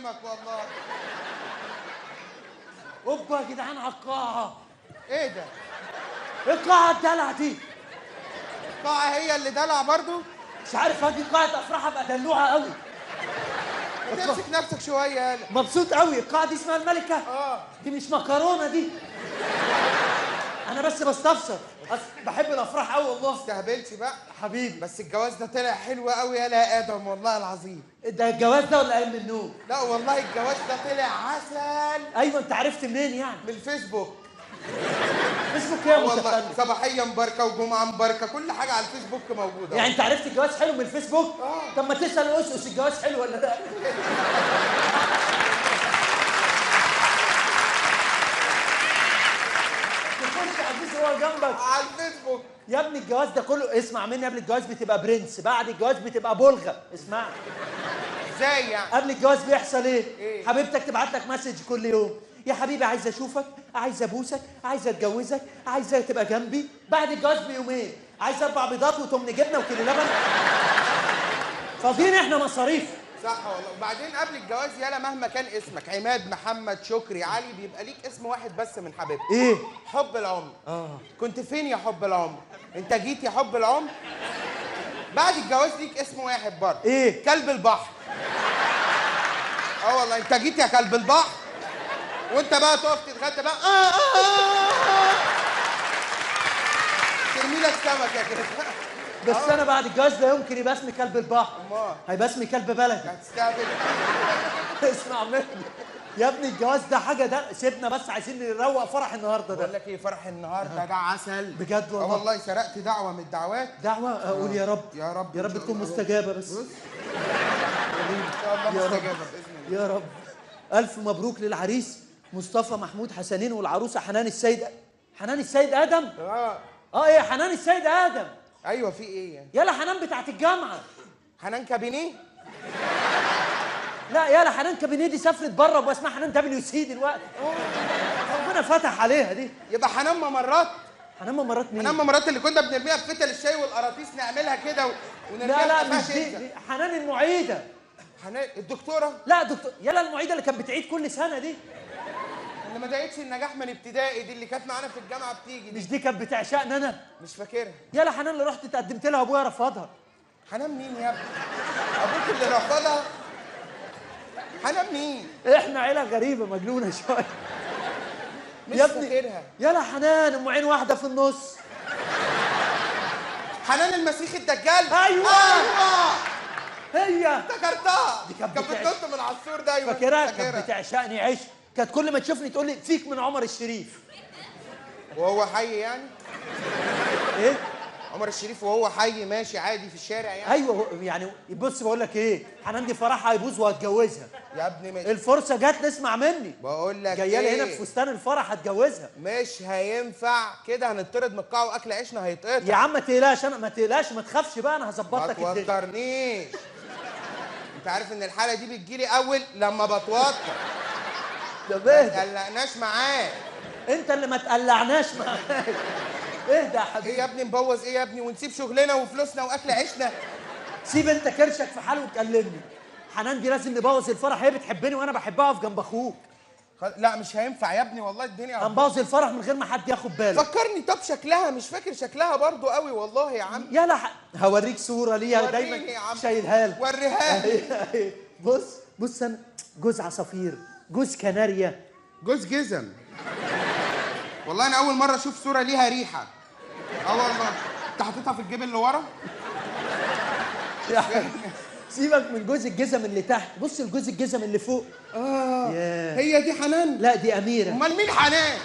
يكرمك والله. اوبا يا جدعان على القاعه. ايه ده؟ ايه القاعه الدلع دي؟ القاعة هي اللي دلع برضو؟ مش عارف اجي قاعه افراح ابقى دلوعه قوي. تمسك نفسك شوية يالا. مبسوط قوي. القاعه دي اسمها الملكه؟ دي مش مكرونه دي. انا بس بستفسر، بحب الافراح قوي والله. ما تستهبلش بقى حبيبي. بس الجواز ده طلع حلو قوي يالا يا ادم والله العظيم. ده الجواز ده ولا قايم من النوم؟ لا والله الجواز ده طلع عسل. ايوه انت عرفت منين يعني؟ من الفيسبوك. فيسبوك ايه يا والله متخلف؟ صباحيه مباركه وجمعه مباركه كل حاجه على الفيسبوك موجوده. يعني انت عرفت الجواز حلو من الفيسبوك؟ طب ما تسال اسس الجواز حلو ولا لا؟ تخش على الفيس هو جنبك على الفيسبوك. يا ابني الجواز ده كله، اسمع مني، قبل الجواز بتبقى برنس، بعد الجواز بتبقى بلغه. اسمع. ازاي يعني؟ قبل الجواز بيحصل ايه؟ ايه؟ حبيبتك تبعت لك مسج كل يوم، يا حبيبي عايزه اشوفك، عايزه ابوسك، عايزه اتجوزك، عايزه تبقى جنبي. بعد الجواز بيومين عايزه 4 بيضات وتمن جبنه وكيلو لبن. فاضيين احنا مصاريف. صح والله. وبعدين قبل الجواز يالا مهما كان اسمك عماد محمد شكري علي بيبقى ليك اسم واحد بس من حبيبتك. ايه؟ حب العمر. كنت فين يا حب العمر؟ انت جيت يا حب العمر؟ بعد الجواز ليك اسم واحد برضه. ايه؟ كلب البحر. والله انت جيت يا كلب البحر. وانت بقى تقف تتغدى بقى ترمي لك سمكه كده. بس انا بعد الجواز لا يمكن يبقى اسمي كلب البحر. امال هيبقى اسمي كلب بلدي. هتستقبل. اسمع مني يا ابني، الجواز ده حاجه، ده سيبنا بس عايزين نروق فرح النهارده ده. بقول لك ايه، فرح النهارده ده عسل بجد والله. والله سرقت دعوه من الدعوات. دعوه؟ اقول يا رب يا رب يا رب تكون مستجابه بس. ان شاء الله يا رب. مستجابه باذن الله. يا رب. الف مبروك للعريس مصطفى محمود حسنين والعروسه حنان السيد. حنان السيد ادم. ايه حنان السيد ادم. ايوه في ايه يعني؟ يلا حنان بتاعت الجامعه. حنان كابينيه؟ لا يلا حنان كابينيه دي سافرت بره وبقى اسمها حنان WC دلوقتي. ربنا فتح عليها دي. يبقى حنان ممرات. حنان ممرات مين؟ حنان ممرات اللي كنا بنرميها في فتل الشاي والقراطيس نعملها كده ونرميها لا في مش قفاها دي. تنزل. حنان المعيده. حنان الدكتوره؟ لا دكتور يلا المعيده اللي كانت بتعيد كل سنه دي. اللي ما ضايقتش النجاح من ابتدائي دي اللي كانت معانا في الجامعه بتيجي دي. مش دي كانت بتعشقني انا؟ مش فاكرها. يلا حنان اللي رحت اتقدمت لها وابويا رفضها. حنان مين يا ابني؟ ابوك اللي رفضها؟ حنان مين؟ احنا عيله غريبه مجنونه شويه. مش يا ابني فاكرها. يلا حنان ام عين واحده في النص. حنان المسيح الدجال؟ ايوه هي افتكرتها. دي كانت بتنط من على السور ده. ايوه فاكرها. كانت بتعشقني عيش. كانت كل ما تشوفني تقول لي فيك من عمر الشريف. وهو حي يعني؟ ايه؟ عمر الشريف وهو حي ماشي عادي في الشارع يعني؟ ايوه يعني بص بقول لك ايه، حنان دي فرحها هيبوظ وهتجوزها. يا ابني ماشي. الفرصه جت نسمع مني. بقول لك جايه لي ايه، هنا بفستان الفرح هتجوزها. مش هينفع كده، هنطرد من القاعه واكل عيشنا هيتقطع. يا عم ما تقلقش، انا ما تقلقش ما تخافش بقى، انا هظبط لك ما الدنيا. توترنيش. انت عارف ان الحاله دي بتجيلي اول لما بتوتر. ده ما بهدى. تقلقناش معاك. انت اللي ما تقلعناش معاك. اهدى يا حبيبي. ايه يا ابني نبوظ ايه يا ابني ونسيب شغلنا وفلوسنا واكل عيشنا؟ سيب انت كرشك في حاله وتكلمني. حنان دي لازم نبوظ الفرح، هي بتحبني وانا بحبها اقف جنب اخوك. لا مش هينفع يا ابني والله الدنيا. هنبوظ الفرح من غير ما حد ياخد باله. فكرني طب شكلها، مش فاكر شكلها برضو قوي والله يا عم. يلا هوريك صوره ليها وريني دايما يا عم. شايلها لك. وريها لي. بص انا جوز عصافير، جوز كناريا، جوز جزم. والله انا اول مره اشوف صوره ليها ريحه. والله. انت حاططها في الجيب اللي ورا؟ سيبك من جوز الجزم اللي تحت، بص لجوز الجزم اللي فوق. هي دي حنان؟ لا دي اميره. امال مين حنان؟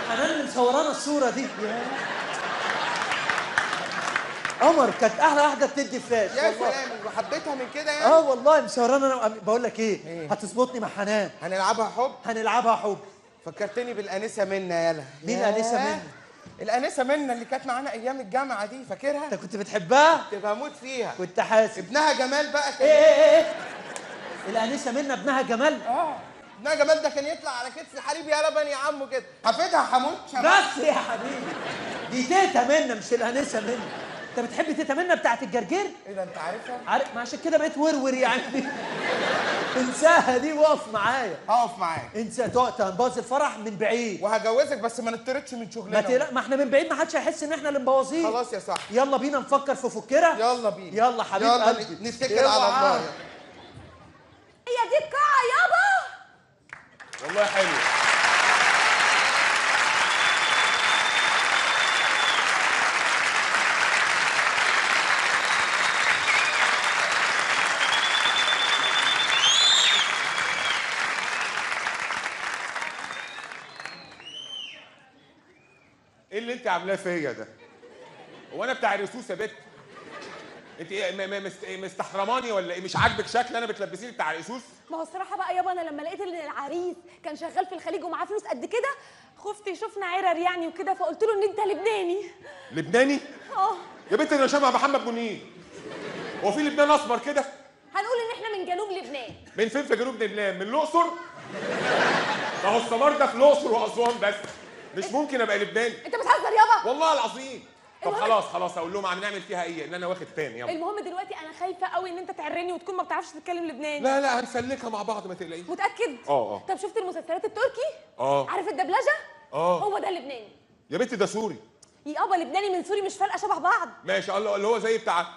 حنان اللي مصورانا الصوره دي. قمر كانت احلى واحده بتدي فلاش. يا سلام وحبيتها من كده يعني؟ والله مصورانا انا. بقول لك ايه؟ هتظبطني مع حنان. هنلعبها حب؟ هنلعبها حب. فكرتني بالانسه منا. يلا مين الانسه منا؟ الانسه منا اللي كانت معانا ايام الجامعه دي، فاكرها؟ انت كنت بتحبها؟ كنت بموت فيها. كنت حاسس. ابنها جمال بقى كان ايه الانسه منا ابنها جمال؟ ابنها جمال ده كان يطلع على كتف حليب يا لبن يا عمو كده. حفيدها حمود شباب. بس يا حبيبي دي تيتا منا مش الانسه منا. انت بتحب تتمنى بتاعت الجرجير؟ ايه ده انت عارفها؟ عارف، ما عشان كده بقيت ورور يعني. انساها دي وقف معايا. هقف معاك انسى، هنبوظ الفرح من بعيد. وهجوزك بس ما نطردش من ما شغلنا. تقلق، ما احنا من بعيد ما حدش هيحس ان احنا اللي مبوظين. خلاص يا صاحبي. يلا بينا نفكر في فكره. يلا بينا. يلا حبيب يلا قلبي، نتكل على الله. هي دي القاعة يابا. والله حلو. ايه اللي انت عاملاه فيا ده؟ هو انا بتاع الرصوص يا بت؟ انت ايه مستحرماني ولا ايه؟ مش عاجبك شكل انا بتلبسيني بتاع الرصوص؟ ما هو الصراحة بقى يابا، أنا لما لقيت إن العريس كان شغال في الخليج ومعاه فلوس قد كده، خفت يشوفنا عرر يعني وكده، فقلت له إن أنت لبناني. لبناني؟ اه. يا بنت انا شبه محمد منير. هو في لبنان اسمر كده؟ هنقول إن إحنا من جنوب لبنان. من فين في جنوب لبنان؟ من الاقصر؟ ما هو السمار ده في الاقصر واسوان بس. مش ممكن ابقى لبناني. أنت بتهزر يابا؟ والله العظيم. طب المهم- خلاص هقول لهم عم نعمل فيها ايه؟ ان انا واخد تاني. يلا. المهم دلوقتي أنا خايفة قوي إن أنت تعرني وتكون ما بتعرفش تتكلم لبناني. لا هنسلكها مع بعض ما تقلقيش. متأكد؟ اه. طب شفت المسلسلات التركي؟ اه. عارف الدبلجة؟ اه. هو ده اللبناني. يا بنت ده سوري. يابا لبناني من سوري مش فارقة، شبه بعض. ماشي، اللي هو زي بتاع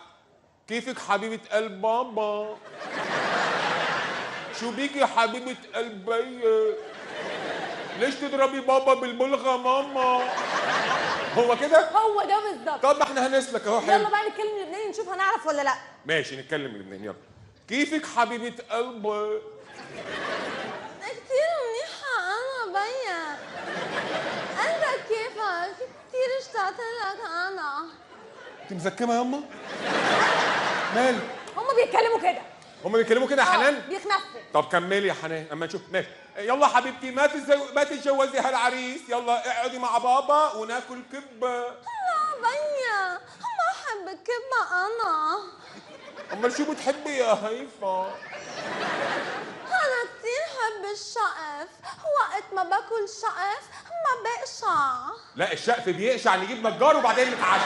كيفك حبيبة قلب بابا؟ شو بيك يا حبيبة قلبي؟ ليش تضربي بابا بالبلغة ماما؟ هو كده؟ هو ده بالظبط. طب ما احنا هنسلك اهو. حلو. يلا بقى نتكلم لبناني نشوف هنعرف ولا لا. ماشي نتكلم لبناني. يلا. كيفك حبيبة قلبي؟ كتير منيحة أنا بيا. أنت كيفك؟ كتير اشتقت لك أنا. انت مزكمة ياما؟ مالك؟ هما بيتكلموا كده. هما بيتكلموا كده يا حنان؟ بيخنفوا. طب كملي يا حنان اما نشوف. ماشي. يلا حبيبتي ما تتجوزي هالعريس. يلا اقعدي مع بابا وناكل كبه. لا بيا، ما أحب الكبة أنا. امال شو بتحبي يا هيفا؟ أنا كتير حب الشقف، وقت ما باكل شقف ما بقشع. لا الشقف بيقشع، نجيب نجار وبعدين نتعشى.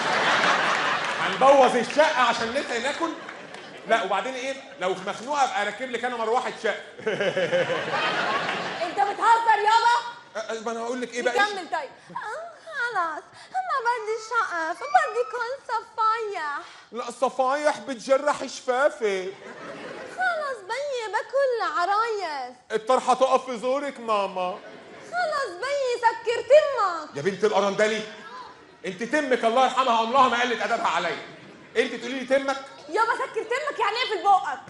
هنبوظ الشقه عشان ناكل؟ لا وبعدين ايه؟ لو مخنوقه ابقى اركب لك انا مروحه شقه. أنت بتهزر يابا؟ ما انا هقول لك ايه بقى؟ كمل طيب. خلاص ما بدي شقف، بدي كل صفايح. لا الصفايح بتجرح شفافي. خلص بيي باكل عرايس. الطرحه تقف في زورك ماما. خلص بيي سكر تمك. يا بنت القرندلي، انت تمك الله يرحمها عمرها ما قلت ادبها عليا. انت تقولي لي تمك؟ يابا سكر تمك يعني ايه في بقك؟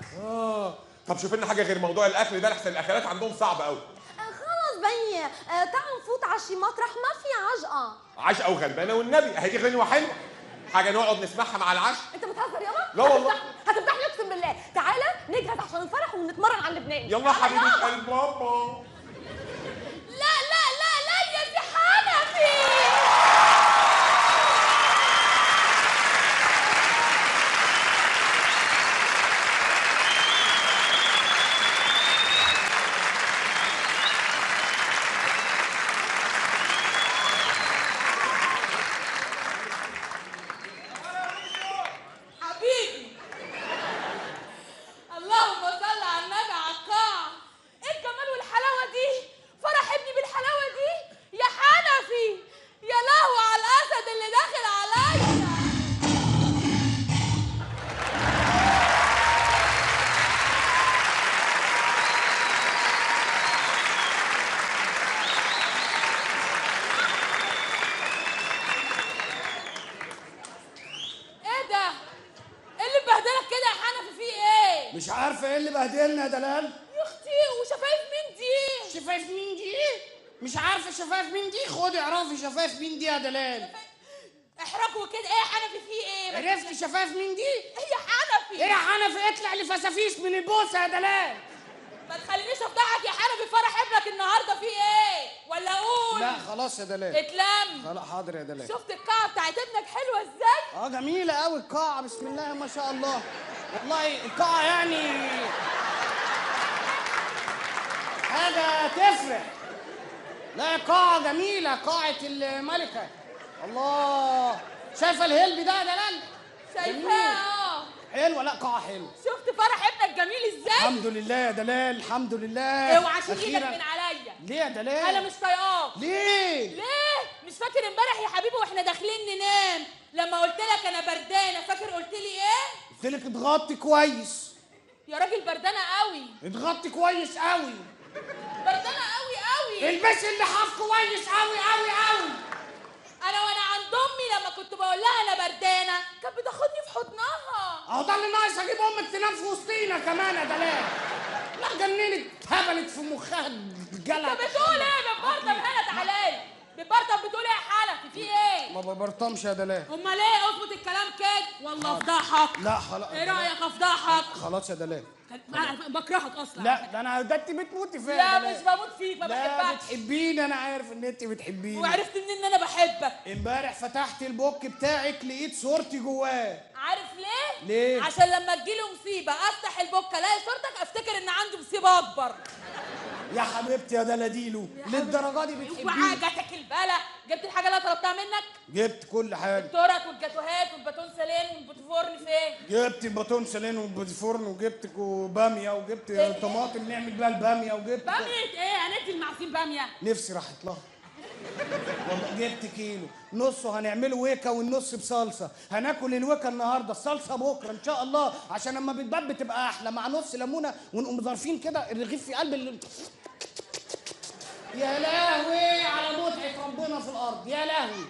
طب شوف لنا حاجه غير موضوع الاكل ده لحسن الاكلات عندهم صعبه قوي. خلص بيي تعال نفوت على شي مطرح ما في عجقه. عشقه وغلبانه والنبي اهي دي غنوه حلوه، حاجه نقعد نسمعها مع العشاء. انت بتهزر يابا؟ لا والله. هتفتحني اقسم بالله. تعالى نجهز عشان الفرح ونتمرن على اللبناني. يلا حبيبه قلب بابا. لا لا لا لا يا سي حنفي. حبيبي اللهم صل على النبي على القاع. ايه الجمال والحلاوه دي؟ فرح ابني بالحلاوه دي يا حنفي. يا لهوي على الاسد اللي داخل عليا. ايه ده؟ ايه اللي مبهدلك كده يا حنفي؟ في ايه؟ مش عارفه ايه اللي بهدلنا يا دلال؟ يا اختي وشفايف مين دي؟ شفايف مين دي؟ مش عارفه شفايف مين دي؟ خدي اعرفي شفايف مين دي يا دلال. احرجوا كده. ايه يا حنفي في ايه؟ عرفتي شفايف مين دي؟ ايه يا حنفي؟ ايه يا حنفي اطلع لفسافيس من البوسه يا دلال. ما تخلينيش افضحك يا حنفي. فرح ابنك النهارده في ايه؟ ولا اقول؟ لا خلاص يا دلال. اتلم. خلاص حاضر يا دلال. شفت القاعه بتاعت ابنك حلوه ازاي؟ جميله قوي القاعه، بسم الله ما شاء الله. والله القاعه يعني حاجه تفرح. لا قاعه جميله، قاعه الملكه. الله، شايفه الهلب ده يا دلال؟ شايفاه حلوه، لا قاعه حلوه. شفت فرح ابنك جميل ازاي؟ الحمد لله يا دلال، الحمد لله. اوعى تشيل ايدك أخيراً. من عليا. ليه يا دلال؟ انا مش طايقاك. ليه؟ ليه؟ مش فاكر امبارح يا حبيبي واحنا داخلين ننام لما قلت لك انا بردانه؟ فاكر قلت لي ايه؟ قلت لك اتغطي كويس. يا راجل بردانه قوي. اتغطي كويس قوي. بردانه قوي قوي. البسي اللحاف كويس قوي قوي قوي. انا وانا عند امي لما كنت بقول لها انا بردانه كانت بتاخدني في حضنها. اهو ده اللي ناقص، اجيب امك تنام في وسطينا كمان يا دلال. لا جننت هبلت في مخها الجلع. انت بتقول ايه ببرطم؟ هنا تعالى لي. ببرطم بتقول ايه يا حنفي؟ في ايه؟ ما ببرطمش يا دلال. امال ايه؟ اظبط الكلام كده والله افضحك. لا خلاص. ايه رايك افضحك؟ خلاص يا دلال. انا بكرهك اصلا. لا ده انا ده انت بتموتي فيا لا يا دلال. مش بموت فيك، ما لا بحبكش. بتحبيني، انا عارف ان انت بتحبيني. وعرفت منين ان انا بحبك؟ امبارح فتحت البوك بتاعك لقيت صورتي جواه. عارف ليه؟ ليه؟ عشان لما تجيلي مصيبه افتح البوك الاقي صورتك افتكر ان عندي مصيبه اكبر. يا حبيبتي يا دلاديلو، للدرجه دي بتحبيني؟ جاتك البلا. جبت الحاجه اللي انا طلبتها منك؟ جبت كل حاجه. التورت والجاتوهات والباتون سالين والبوتفورن فين؟ جبت الباتون سالين والفرن، وجبت باميه، وجبت طماطم نعمل بيها الباميه، وجبت باميه ايه؟ هنقتل معصين باميه؟ نفسي راحت لها والله. جبت كيلو، نصه هنعمله ويكا والنص بصلصه. هناكل الويكا النهارده، الصلصه بكره ان شاء الله، عشان لما بتبات بتبقى احلى، مع نص ليمونه ونقوم ظارفين كده الرغيف في قلب يا لهوي على متعه ربنا في الارض، يا لهوي.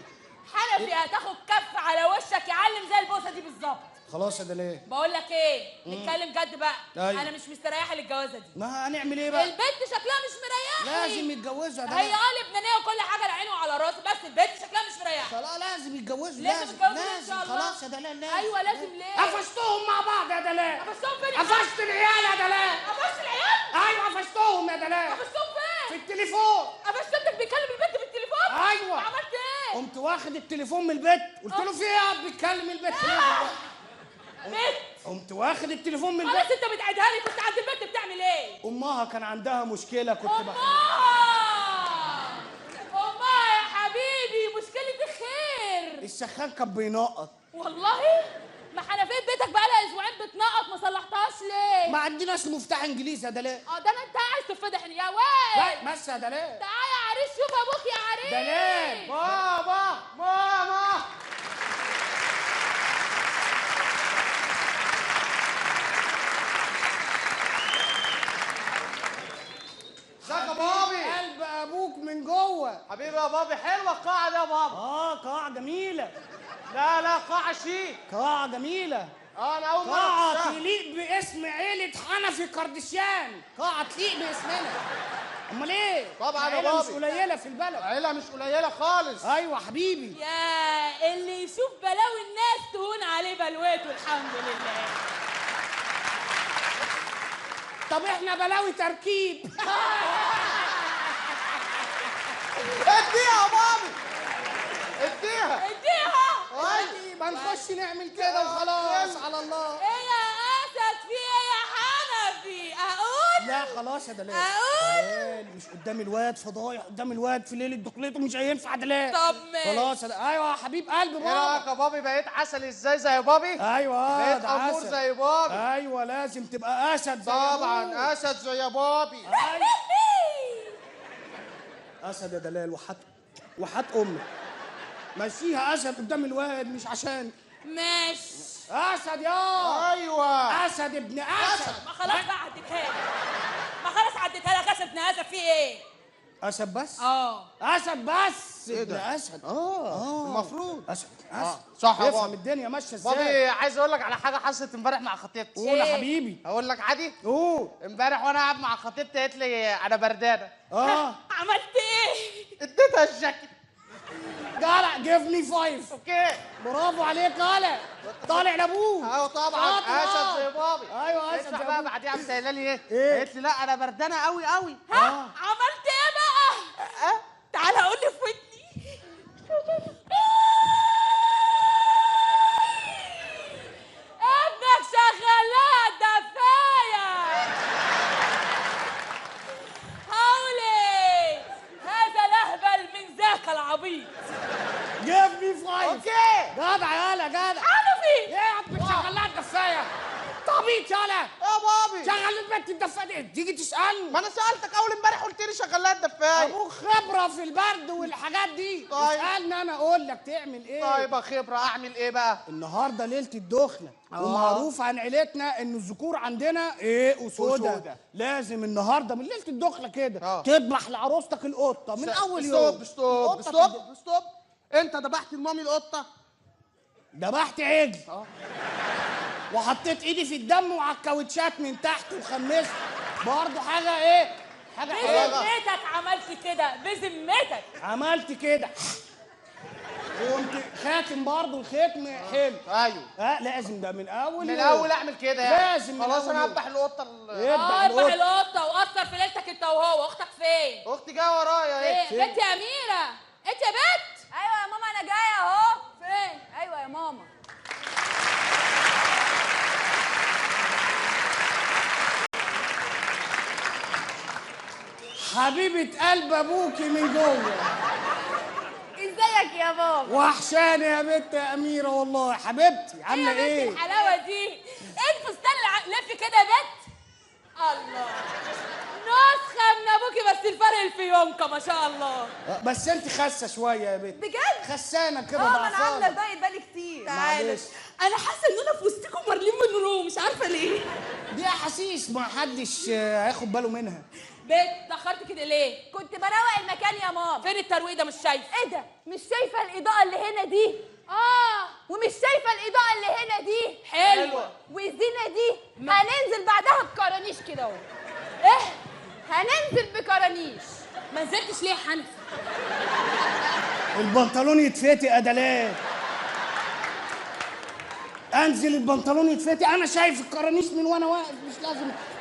حنفي هتاخد كف على وشك يعلم زي البوسه دي بالظبط. خلاص يا دلال. بقول لك ايه، نتكلم جد بقى. أيوة. انا مش مستريحه للجوازه دي. ما هنعمل ايه بقى؟ البنت شكلها مش مريحه. لازم يتجوزوا يا هي دلال. لبنانيه وكل حاجه لعينه وعلى راسه، بس البنت شكلها مش مريحه. خلاص لازم يتجوزوا، لازم يتجوزوا ان شاء الله. خلاص يا دلال لازم. ايوه لازم. ليه؟ قفشتهم مع بعض يا دلال. قفشتهم فين؟ قفشت العيال يا دلال. قفشت العيال؟ ايوه قفشتهم يا دلال. قفشتهم في فين؟ التليفون. قفشت ابنك بيكلم البنت في التليفون؟ ايوه. عملت ايه؟ قمت واخد التليفون من البيت، قلت له في ايه يا بتكلم البيت ليه دلوقتي؟ بنت. قمت واخد التليفون من خلاص البيت. انت بتعيدها لي. كنت عند البنت بتعمل ايه؟ امها كان عندها مشكله، كنت امها يا حبيبي مشكلة خير. السخان كان بينقط. والله ما حنفيه بيتك بقالها اسبوعين بتنقط، ما صلحتهاش ليه؟ ما عندناش مفتاح انجليزي يا دلال. ده انت عايز تفضح يا واد. لا بس يا دلال. تعالى يا عريس شوف ابوك يا عريس. دلال. بابا ماما. ازيك يا بابي؟ قلب ابوك من جوه. حبيبي يا بابي، حلوه القاعه دي يا بابا. قاعه جميله. لا قاعه شيك. قاعه جميله. انا اول مره قاعة أخشها. تليق باسم عيلة حنفي كردشيان. قاعة تليق باسمنا. أمال إيه؟ طبعاً يا عيلة مش بابي. قليلة في البلد. عيله مش قليله خالص. أيوة حبيبي. يا اللي يشوف بلاوي الناس تهون عليه بلوته. الحمد لله. طب إحنا بلاوي تركيب. اديها يا بابي، اديها. اديها. ما نخش نعمل كده وخلاص على الله. ايه يا اسد؟ في ايه يا حنفي؟ اقول؟ لا خلاص يا دلال. اقول؟ دلال مش قدام الواد، فضايح قدام الواد في ليلة دخلته، مش هينفع دلال. طب ماشي. خلاص يا دلال. أيوة يا حبيب قلبي ايه رايك بابا. يا بابي؟ بقيت عسل ازاي زي بابي؟ أيوة بقيت ده امور عسل. زي بابي. أيوة لازم تبقى أسد زي أبوك. طبعا اسد زي بابي. أيوة. اسد يا دلال وحات امك. مشيها اسد قدام الواد مش عشان ماشي. اسد يا ايوه اسد ابن اسد. ما خلاص بقى عديتها لك. ما خلاص عديتها لك. اسد ابن اسد في ايه؟ اسد بس. اسد بس ايه ابن ده؟ اسد. المفروض اسد صح يا افهم بابي. الدنيا ماشيه ازاي. بابي عايز اقول لك على حاجه حصلت امبارح مع خطيبتي. قول يا إيه؟ حبيبي. اقول لك عادي؟ قول. امبارح وانا قاعد مع خطيبتي قالت لي انا بردانه. عملت ايه؟ اديتها الجاكيت. جدع جيف مي 5. اوكي برافو عليك طالع طالع لابوك. ايوه طبعا شاطر. اسد زي بابي. ايوه اسد اسمع يا بقى أبوك. بعديها قامت قايله لي إيه؟ ايه؟ قالت لي لا انا بردانه قوي قوي. عملت ايه بقى؟ تعالى قول لي في ودني. ابنك شغالات دفايه. حولي هذا الاهبل من ذاك العبيط. جيف مي 5. اوكي جدع يالا جدع. حنفي ايه يا عبيط يالا. يا بابي شغل البنت الدفايه دي تيجي تسالني. ما انا سالتك اول امبارح قلت لي شغال لها الدفايه. ابوك خبره في البرد والحاجات دي. طيب. اسالني انا اقول لك تعمل ايه. طيب يا خبره اعمل ايه بقى؟ النهارده ليله الدخله ومعروف عن عيلتنا ان الذكور عندنا ايه أسودة. اسوده. لازم النهارده من ليله الدخله كده آه. تذبح لعروستك القطه من اول يوم. ستوب ستوب القطة ستوب ستوب. انت ذبحت لمامي القطه؟ ذبحت عجل وحطيت ايدي في الدم وعلى الكاوتشات من تحت وخمست برضه حاجه ايه؟ حاجه حلوه. بذمتك عملت كده؟ بذمتك عملت كده وقمت خاتم برضه الختم حلو. ايوه لازم ده من اول من يوم. الاول اعمل كده يعني. لازم من خلاص أول انا يوم. هذبح القطه اذبح اذبح القطة. القطه وقصر في ليلتك انت وهو. اختك فين؟ اختي جايه ورايا اهي. فين؟ بنت يا اميره انت يا بنت. ايوه يا ماما انا جايه اهو. فين؟ ايوه يا ماما. حبيبة قلب ابوكي من جوه. ازيك يا بابا؟ وحشاني يا بنت يا اميره والله. حبيبتي عامله ايه يا ايه؟ بنت الحلاوه دي؟ ايه الفستان لف كده يا بنت. الله، نسخه من ابوكي بس الفرق الفيونكه ما شاء الله. بس انت خاسه شويه يا بنت. بجد؟ خسانه كده ما انا عامله ضعفانه. الدايت بقالي كتير. معلش. انا حاسه ان انا في وسطكم مارلين مونرو مش عارفه ليه. دي احاسيس ما حدش هياخد باله منها. بنت اتاخرت كده ليه؟ كنت بروق المكان يا ماما. فين الترويق ده مش شايفه؟ ايه ده؟ مش شايفه الاضاءه اللي هنا دي؟ ومش شايفه الاضاءه اللي هنا دي؟ حلوه. والزينه دي هننزل بعدها بكرانيش كده اهو. ايه؟ هننزل بكرانيش. ما نزلتش ليه يا حنفي؟ البنطلون يتفتي يا دلال. انزل البنطلون يتفتي. انا شايف الكرانيش من وانا واقف.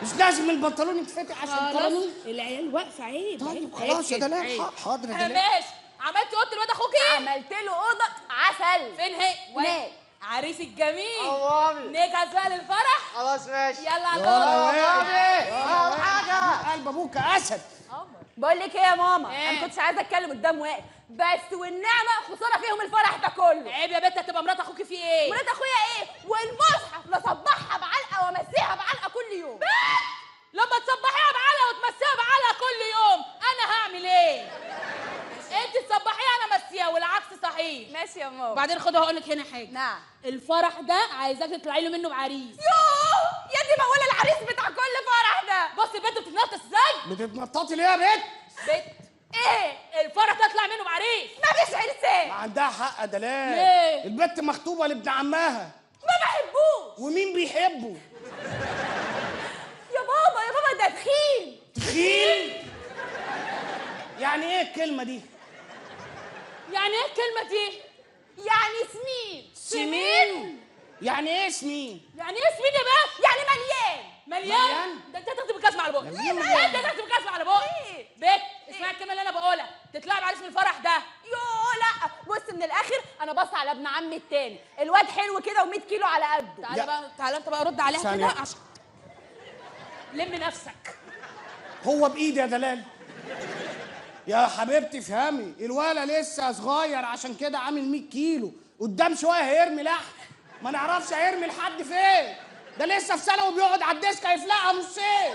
مش لازم البنطلون يتفتي عشان الكرانيش. العيال واقفه عيب. طيب خلاص يا دلال. حاضر يا دلال. ماشي. عملت اوضه الواد اخوك ايه؟ عملت له اوضه عسل. فين هي؟ هناك. عريس الجميل. قوامي. نجهز بقى للفرح. خلاص ماشي. يلا على يلا الأوضة. اول حاجه قلب ابوك اسد. بقول لك ايه يا ماما؟ إيه؟ انا كنتش عايزه اتكلم قدام واقف بس والنعمه خساره فيهم الفرح ده كله. عيب يا بنت هتبقى مرات اخوكي في ايه؟ مرات اخويا ايه؟ والمصحف لصبحها بعلقه وامسيها بعلقه كل يوم. لما تصبحيها بعلقه وتمسيها بعلقه كل يوم انا هعمل ايه؟ انت تصبحيها انا امسيها والعكس صحيح. ماشي يا ماما. وبعدين خدي هقول لك هنا حاجه. نعم. الفرح ده عايزاك تطلعي له منه بعريس. يوه يا دي بقول العريس بتاع كل فرح ده. بص البنت بتتنطط ازاي؟ بتتنططي ليه يا بنت؟ بنت ايه؟ الفرح تطلع منه بعريس. مفيش عرسان. ما عندها حق يا دلال. ليه؟ البنت مخطوبه لابن عمها. ما بحبوش. ومين بيحبه؟ يا بابا ده تخين. تخين؟ يعني ايه الكلمه دي؟ يعني ايه الكلمه دي؟ يعني سمين. سمين؟ يعني ايه سمين؟ يعني ايه سمين يا بنت؟ يعني مليان. مليان؟ ده انت تكتب الكسمه على بقك. انت تكتب الكسمه على بقك. ايه؟ بنت اسمعي الكلمه اللي انا بقولها، تطلعي بعريس من الفرح ده. يوه لا بص من الاخر انا بص على ابن عمي التاني الواد حلو كده و100 كيلو على قده. تعالى بقى، تعالى انت بقى رد عليها ثانية. كده عشان لم نفسك. هو بايدي يا دلال. يا حبيبتي افهمي، الولد لسه صغير عشان كده عامل 100 كيلو، قدام شويه هيرمي لحم ما نعرفش هيرمي لحد فين. ده لسه في سنه وبيقعد على الديسك هيفلقها نصين.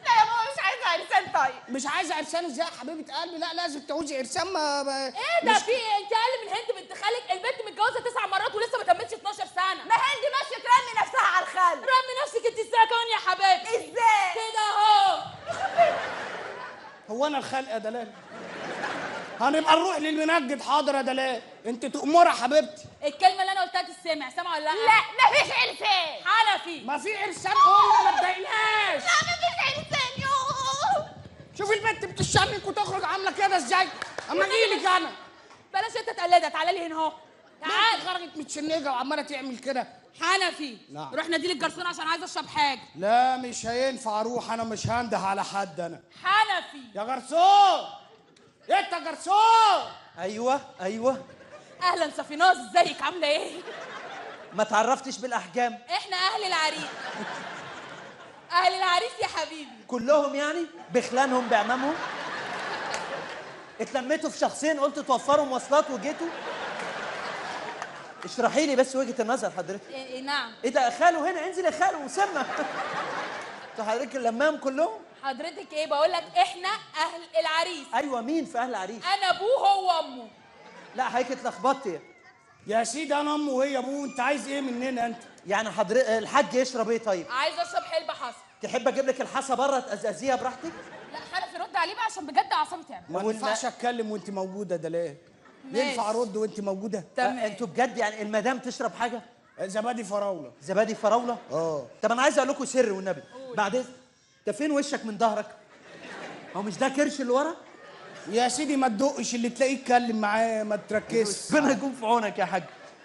لا يا ماما مش عايزه عرسان. طيب مش عايزه عرسان ازاي يا حبيبه قلبي؟ لا لازم تعوزي عرسان. ما ايه ده؟ في ايه؟ انت اقل من هند بنت خالك؟ البنت متجوزه 9 مرات ولسه ما تمتش 12 سنه. ما هندي ماشيه ترمي نفسها على الخل. رمي نفسك انت ازاي كمان يا حبيبتي؟ ازاي؟ كده اهو. هو انا الخلق يا دلال؟ هنبقى نروح للمنجد. حاضر يا دلال، انت تأمري يا حبيبتي. الكلمه اللي انا قلتها تسمع، سامعه ولا لا؟ لا مفيش عرسان. حنفي. ما في عرسان قلنا، ما تضايقناش. لا مفيش عرسان. يوه شوفي البنت بتشنك وتخرج عامله كده ازاي؟ اما اجيلك انا. بلاش انت تقلدها، تعالى لي هنا اهو. تعال. تعال. خرجت متشنجه وعماله تعمل كده. حنفي. نعم. روح نادي لي الجرسون عشان عايزه اشرب حاجه. لا مش هينفع اروح، انا مش هنده على حد انا. حنفي. يا جرسون، انت يا جرسون. ايوه اهلا صفيناز، ازيك عامله ايه؟ ما تعرفتش بالاحجام احنا اهل العريس. اهل العريس يا حبيبي. كلهم يعني بخلانهم بعمامهم. اتلميتوا في شخصين قلت توفروا مواصلات وجيتوا. اشرحي لي بس وجهه النظر حضرتك. نعم. ايه ده خاله هنا؟ انزل يا خاله وسمى. انتوا حضرتك اللمام كلهم؟ حضرتك ايه؟ بقول لك احنا اهل العريس. ايوه مين في اهل العريس؟ انا ابوه هو امه. لا حضرتك اتلخبطتي. يا سيدي انا امه وهي ابوه، انت عايز ايه مننا انت؟ يعني حضرتك الحاج يشرب ايه طيب؟ عايز اشرب حلبة حصى. تحب اجيب لك الحصى بره تقزقزيها براحتك؟ لا حنفي رد عليه بقى عشان بجد اعصابي تعبت. ما ينفعش اتكلم وانت موجوده ده ليه؟ ماشي. ينفع ارد وانت موجوده؟ تمام. انتوا بجد يعني المدام تشرب حاجه؟ زبادي فراوله. زبادي فراوله؟ طب انا عايز اقول لكم سر والنبي. بعد اذنك، انت فين وشك من ظهرك؟ هو مش ده كرش اللي ورا؟ يا سيدي ما تدقش اللي تلاقيه اتكلم معاه، ما تركزش. ربنا يكون في عونك يا حاج.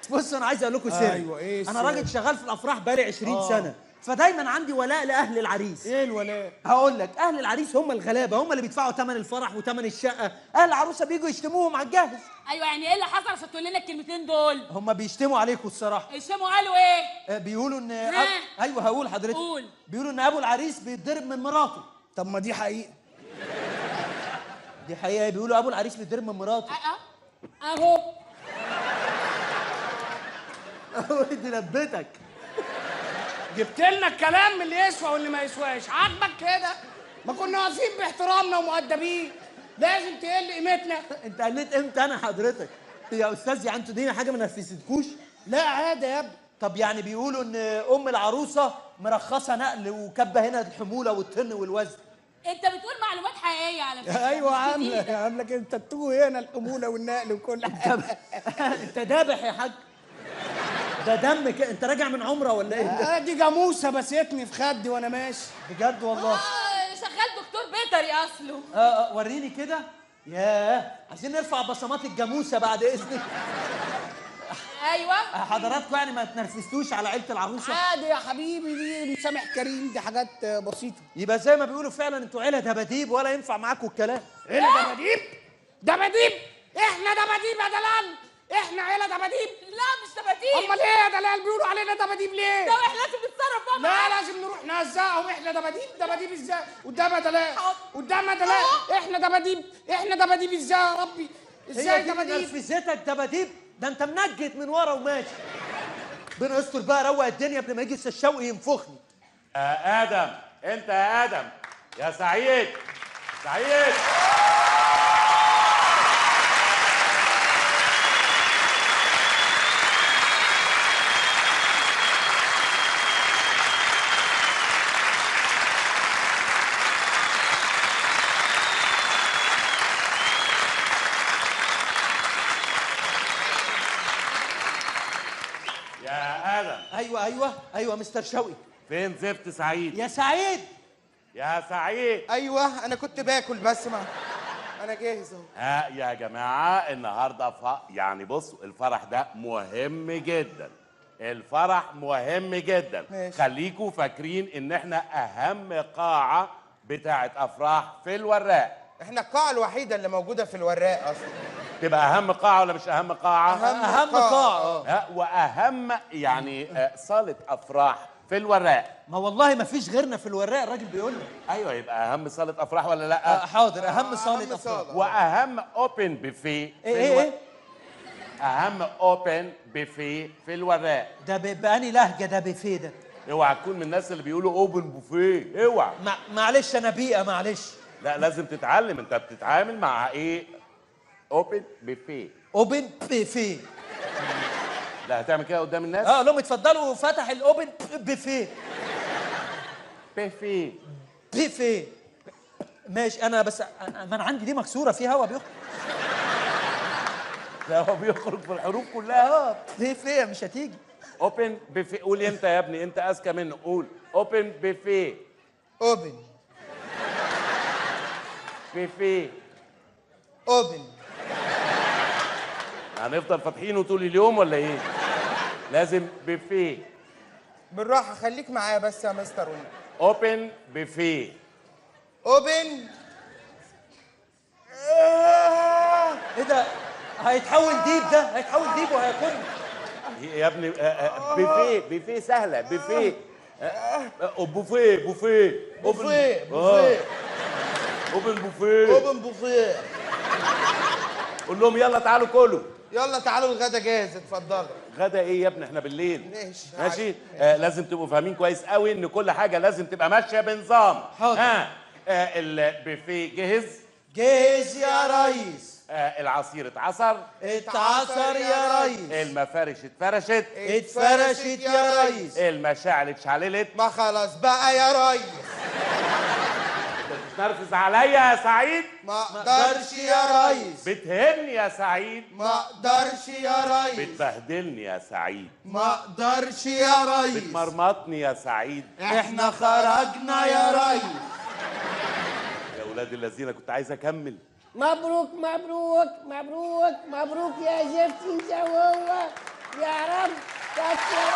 بص انا عايز اقول لكم سر. ايوه ايه انا السر؟ راجل شغال في الافراح بقالي 20 سنه، فدايما عندي ولاء لاهل العريس. ايه الولاء؟ هقول لك، اهل العريس هم الغلابه، هم اللي بيدفعوا ثمن الفرح وثمن الشقه، اهل العروسه بيجوا يشتموهم على الجاهز. ايوه يعني ايه اللي حصل عشان تقول لنا الكلمتين دول؟ هم بيشتموا عليكم الصراحه. الشموا قالوا ايه؟ بيقولوا ان ها؟ ايوه هقول حضرتك. قول. بيقولوا ان ابو العريس بيتضرب من مراته. طب ما دي حقيقه. دي حقيقه، بيقولوا ابو العريس بيتضرب من مراته. اهو. دي لبتك. جبت لنا الكلام من اللي يسوى واللي ما يسواش، عاجبك كده؟ ما كنا واقفين باحترامنا ومؤدبين، لازم تقل قيمتنا. انت قلت امتى انا حضرتك؟ يا استاذ يعني انتوا دي حاجه ما نرفزتكوش؟ لا عادي يا ابني. طب يعني بيقولوا ان ام العروسه مرخصه نقل وكبه هنا الحموله والطن والوزن. انت بتقول معلومات حقيقيه على فكره. ايوه مش عامله جديدة. عامله كده، انت بتوه هنا الحموله والنقل وكل حاجه. انت دابح يا حاج. ده دم كده، انت راجع من عمره ولا ايه؟ دي جاموسه بستني في خدي وانا ماشي. بجد والله. شغال دكتور بيطري اصله. وريني كده. ياه، عايزين نرفع بصمات الجاموسه بعد اذنك. ايوه. حضراتكم يعني ما تنرفزتوش على عيله العروسه؟ عادي يا حبيبي، دي مسامح كريم، دي حاجات بسيطه. يبقى زي ما بيقولوا فعلا انتوا عيله دباديب ولا ينفع معاكم الكلام. عيله دباديب؟ دباديب؟ احنا دباديب يا دلال؟ احنا عيله دباديب؟ لا مش دباديب. امال ايه يا دلال بيقولوا علينا دباديب ليه؟ طب احنا لازم نتصرف بقى. لا لازم نروح نهزقهم. احنا دباديب؟ دباديب ازاي؟ قدام يا دلال، قدام يا دلال. احنا دباديب؟ احنا دباديب ازاي يا ربي؟ ازاي هي دي دباديب؟ نرفزتك دباديب؟ ده انت منجد من ورا وماشي. ربنا يستر بقى، روق الدنيا قبل ما يجي الشوقي ينفخني. يا ادم، انت يا ادم، يا سعيد، سعيد. يا ادم، ايوه مستر شوقي. فين زفت سعيد؟ يا سعيد. يا سعيد. ايوه انا كنت باكل بس ما انا جاهز اهو. يا جماعه النهارده يعني بصوا الفرح ده مهم جدا. الفرح مهم جدا. ماشي. خليكوا فاكرين ان احنا اهم قاعه بتاعت افراح في الوراق. احنا القاعه الوحيده اللي موجوده في الوراق اصلا. تبقى اهم قاعه ولا مش اهم قاعه؟ اهم قاعه. واهم يعني صاله افراح في الوراق. ما والله ما فيش غيرنا في الوراق، الراجل بيقول لي. ايوه يبقى اهم صاله افراح ولا لا؟ حاضر، اهم صاله أهم افراح. صالة. واهم اوبن بوفيه في ايه اهم اوبن بوفيه في الوراق. ده بأني لهجه ده بفيه ده؟ اوعى تكون من الناس اللي بيقولوا اوبن بوفيه، اوعى. معلش انا بيئه، معلش. لا لازم تتعلم، انت بتتعامل مع ايه؟ اوبن بوفيه. اوبن بفيه. لا هتعمل كده قدام الناس؟ لهم اتفضلوا، فتح الاوبن بفيه. بوفيه. بفيه. ماشي. انا بس ما انا عندي دي مكسوره فيها هوا بيخرج. ده هو بيخرج في الحروف كلها. بفيه مش هتيجي. اوبن بوفيه. قول انت يا ابني، انت اذكى منه. قول اوبن بوفيه. اوبن بوفيه. اوبن. هنفضل فاتحينه طول اليوم ولا ايه؟ لازم بوفيه. بالراحه خليك معايا بس يا مستر وني. اوبن بوفيه. اوبن. ايه ده؟ هيتحول ديب، ده هيتحول ديب وهياكلني. يا ابني بوفيه. بوفيه سهله. بوفيه. بوفيه. بوفيه. بوفيه بوفيه. اوبن بوفيه. اوبن بوفيه. قول لهم يلا تعالوا كلوا. يلا تعالوا الغدا جاهز، اتفضلوا. غدا ايه يا ابني؟ احنا بالليل. ماشي. ماشي. لازم تبقوا فاهمين كويس قوي ان كل حاجه لازم تبقى ماشيه بنظام. حاضر. البوفيه جهز. جاهز يا ريس. العصير اتعصر. اتعصر يا ريس. المفارش اتفرشت. اتفرشت يا ريس. المشاعل اتشعللت. ما خلاص بقى يا ريس. بتنرفز عليا يا سعيد؟ ما اقدرش يا ريس. بتهني يا سعيد؟ ما اقدرش يا ريس. بتبهدلني يا سعيد؟ ما اقدرش يا ريس. بتمرمطني يا سعيد؟ احنا خرجنا يا ريس. يا ولاد الذين كنت عايز اكمل. مبروك مبروك مبروك مبروك يا زفتي انت وهو، يا رب كتر.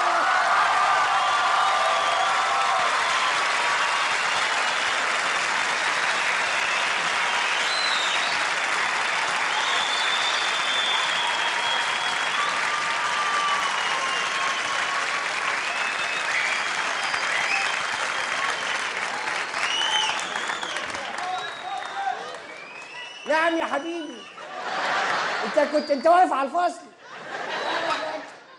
نعم يا حبيبي، انت واقف على الفصل.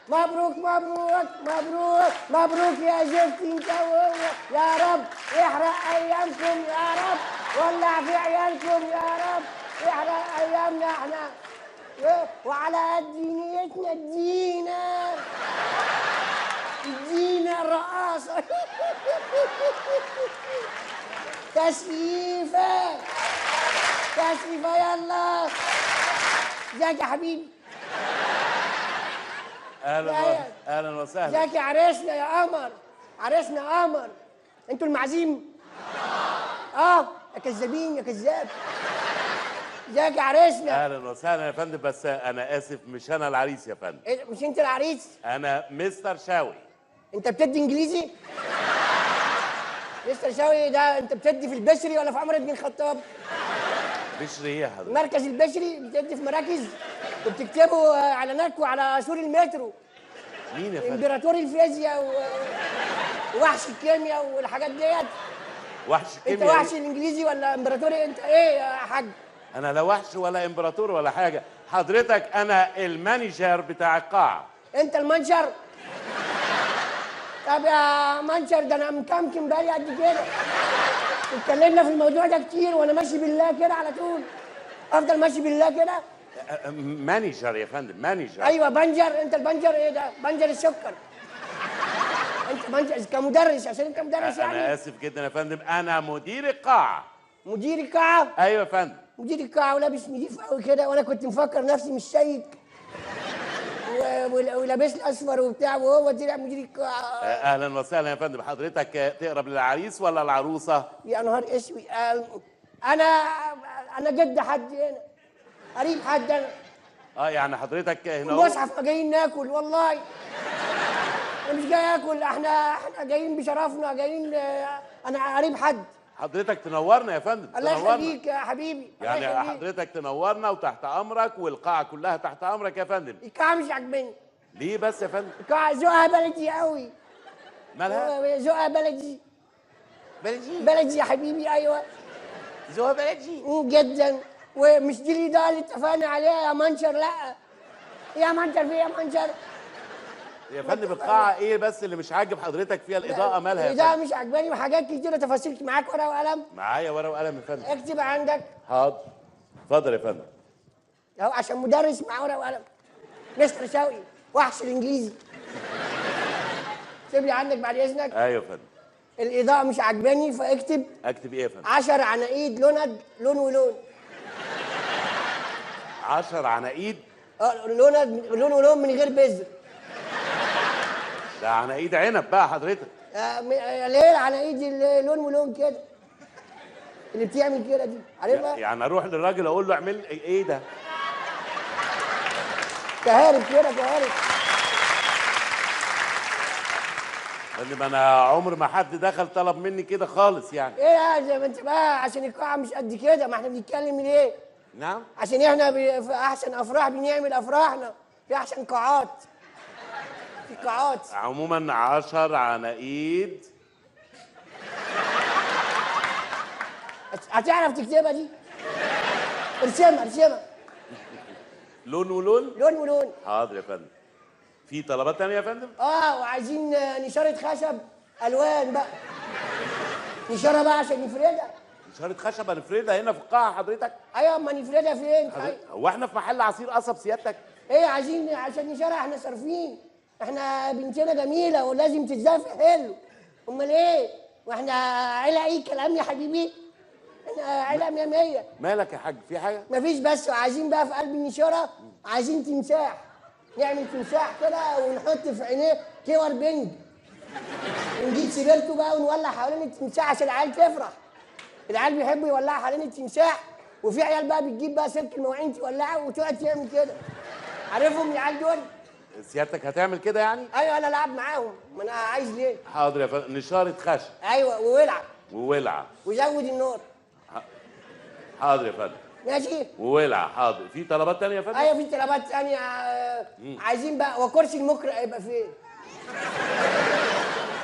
مبروك مبروك مبروك مبروك يا زفتي انت وهو، يا رب احرق ايامكم يا رب، ولع في عيالكم يا رب، احرق ايامنا احنا، وعلى قد نيتنا ادينا الرقاصه. تسقيفه يلا. ازيك يا حبيبي؟ اهلا وسهلا. ازيك يا عريسنا يا قمر؟ عريسنا قمر. انتوا المعازيم؟ يا كذابين يا كذاب. ازيك يا عريسنا؟ اهلا وسهلا يا فندم، بس انا اسف مش انا العريس يا فندم. إيه، مش انت العريس؟ انا مستر شاوي. انت بتدي انجليزي؟ مستر شاوي ده انت بتدي في البشري ولا في عمر بن الخطاب؟ بشري ايه يا حضرتك؟ مركز البشري بتدي في مراكز وبتكتبوا اعلاناتكم على سور المترو. مين يا فندم؟ امبراطور الفيزياء ووحش الكيمياء والحاجات ديت. وحش انت الكيمياء؟ وحش الانجليزي ولا امبراطوري؟ انت ايه يا حاج؟ انا لا وحش ولا امبراطور ولا حاجه، حضرتك انا المانجر بتاع القاعه. انت المنشر؟ طب يا منشر ده انا مكمكم بقالي قد كده. اتكلمنا في الموضوع ده كتير وانا ماشي بالله كده على طول. افضل ماشي بالله كده. مانجر يا فندم، مانجر. ايوه بنجر. انت البنجر ايه ده؟ بنجر السكر. انت بنجر كمدرس عشان انت مدرس يعني. انا اسف جدا يا فندم، انا مدير القاعه. مدير القاعه؟ ايوه يا فندم. مدير القاعه ولابس نضيف قوي كده، وانا كنت مفكر نفسي مش شيك ولابس لي اصفر وبتاع، وهو طلع مدير القاعه. اهلا وسهلا يا فندم، حضرتك تقرب للعريس ولا العروسه؟ يا نهار اسود. انا جد حد هنا، قريب حد انا. يعني حضرتك هنا المصحف جايين ناكل والله. انا مش جاي اكل، احنا جايين بشرفنا، جايين. انا قريب حد. حضرتك تنورنا يا فندم. الله تنورنا. يخليك يا حبيبي. الله يعني يخليك. حضرتك تنورنا وتحت امرك، والقاعه كلها تحت امرك يا فندم. القاعه مش عاجباني. ليه بس يا فندم؟ القاعه ذوقها بلدي قوي. مالها؟ ذوقها بلدي. بلدي يا حبيبي. ايوه ذوقها بلدي جدا. ومش دي الاضاءه اللي اتفقنا عليها يا منشر. لا يا منشر، في يا منشر يا فندم القاعه ايه بس اللي مش عاجب حضرتك فيها؟ الاضاءه مالها يا الاضاءه فندم؟ مش عجباني وحاجات كتيره تفاصيل. معاك ورقه وقلم؟ معايا ورقه وقلم يا فندم. اكتب عندك. حاضر. اتفضل يا فندم. اهو عشان مدرس معاه ورقه وقلم. مستر شوقي وحش الانجليزي. اكتب لي عندك بعد اذنك. ايوه يا فندم. الاضاءه مش عجباني فاكتب اكتب ايه يا فندم؟ 10 عناقيد لون ولون. 10 عناقيد؟ لون ولون من غير بذر. ده عناقيد عنب بقى حضرتك. ليه العناقيد اللي لون ولون كده اللي بتعمل كده دي عارفها؟ يعني اروح للراجل اقول له اعمل ايه ده؟ كهارب كده كهارب. فندم انا عمر ما حد دخل طلب مني كده خالص يعني. ايه يا زي ما انت بقى، عشان القاعه مش قد كده. ما احنا بنتكلم ليه؟ نعم؟ عشان احنا في احسن افراح بنعمل افراحنا في احسن قاعات. في قاعات عموما 10 عناقيد. هتعرف تكتبها دي؟ ارسمها. لون ولون؟ لون ولون. حاضر يا فندم. في طلبات تانية يا فندم؟ وعايزين نشاره خشب الوان بقى. نشاره بقى عشان نفردها. نشارة خشب هنفردها هنا في القاعة حضرتك؟ ايوه، اما نفردها فين؟ هو احنا في محل عصير قصب سيادتك؟ ايه عايزين عشان نشاره، احنا صارفين. احنا بنتنا جميله ولازم تتزاف حلو. امال ايه؟ واحنا عيله اي كلام يا حبيبي؟ احنا عيله 100. مالك يا حاج، في حاجة؟ مفيش، بس عايزين بقى في قلب النشاره عايزين تمساح. نعمل تمساح كده ونحط في عينيه كور بنج. ونجيب سيجارته بقى ونولع حوالين التمساح عشان العيال تفرح. العيال بيحبوا يولعوا حوالين التمساح، وفي عيال بقى بتجيب بقى سلك المواعين تولعه وتقعد تعمل كده. عارفهم العيال دول؟ سيادتك هتعمل كده يعني؟ ايوه، انا العب معاهم، ما انا عايز ليه؟ حاضر يا فندم. نشارة خشب ايوه، وولع وولعة. وزود النار. حاضر يا فندم. ماشي. وولعة. حاضر. في طلبات تانية يا فندم؟ ايوه، في طلبات ثانيه. عايزين بقى، وكرسي المقرئ هيبقى فين؟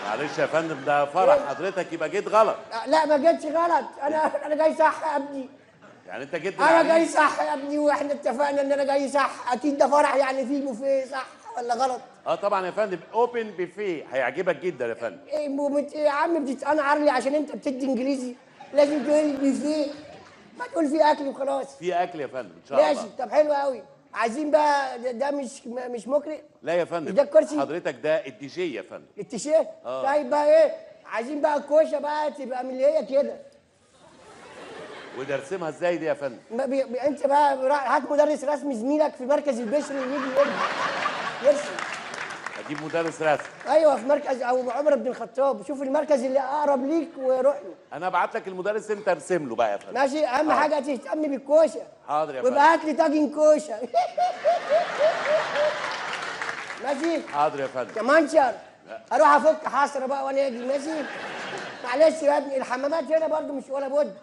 معلش يا فندم، ده فرح حضرتك، يبقى جيت غلط. لا، ما جيتش غلط. انا جاي صح يا ابني. يعني انت جيت انا جاي صح يا ابني، واحنا اتفقنا ان انا جاي صح. اكيد ده فرح يعني فيه بوفيه، صح ولا غلط؟ طبعا يا فندم، اوبن بوفيه هيعجبك جدا يا فندم. إيه يا عم، بتتقنعر لي عشان انت بتدي انجليزي؟ لازم تقول لي بوفيه، ما تقول فيه اكل وخلاص. في اكل يا فندم ان شاء الله. ماشي، طب حلو قوي. عايزين بقى ده مش مقرئ؟ لا يا فندم، ده الكرسي؟ حضرتك ده الديجي يا فندم. التيشيرت؟ طيب بقى ايه؟ عايزين بقى الكوشه بقى تبقى من اللي هي كده. وده ارسمها ازاي دي يا فندم؟ انت بقى هات مدرس رسم زميلك في مركز البشري يجي يرسم. اجيب مدرس رسم؟ ايوه، في مركز او عمر بن الخطاب. شوف المركز اللي اقرب ليك وروح له. انا ابعت لك المدرس، انت ارسم له بقى يا فندم. ماشي، اهم حاجه تهتم بالكوشه. حاضر يا فندم. ويبقى هات لي طاجن كوشه. ماشي. حاضر يا فندم. يا منشر، اروح افك حصره بقى وانا اجي. ماشي. معلش يا ابني، الحمامات هنا برضو مش ولا بد.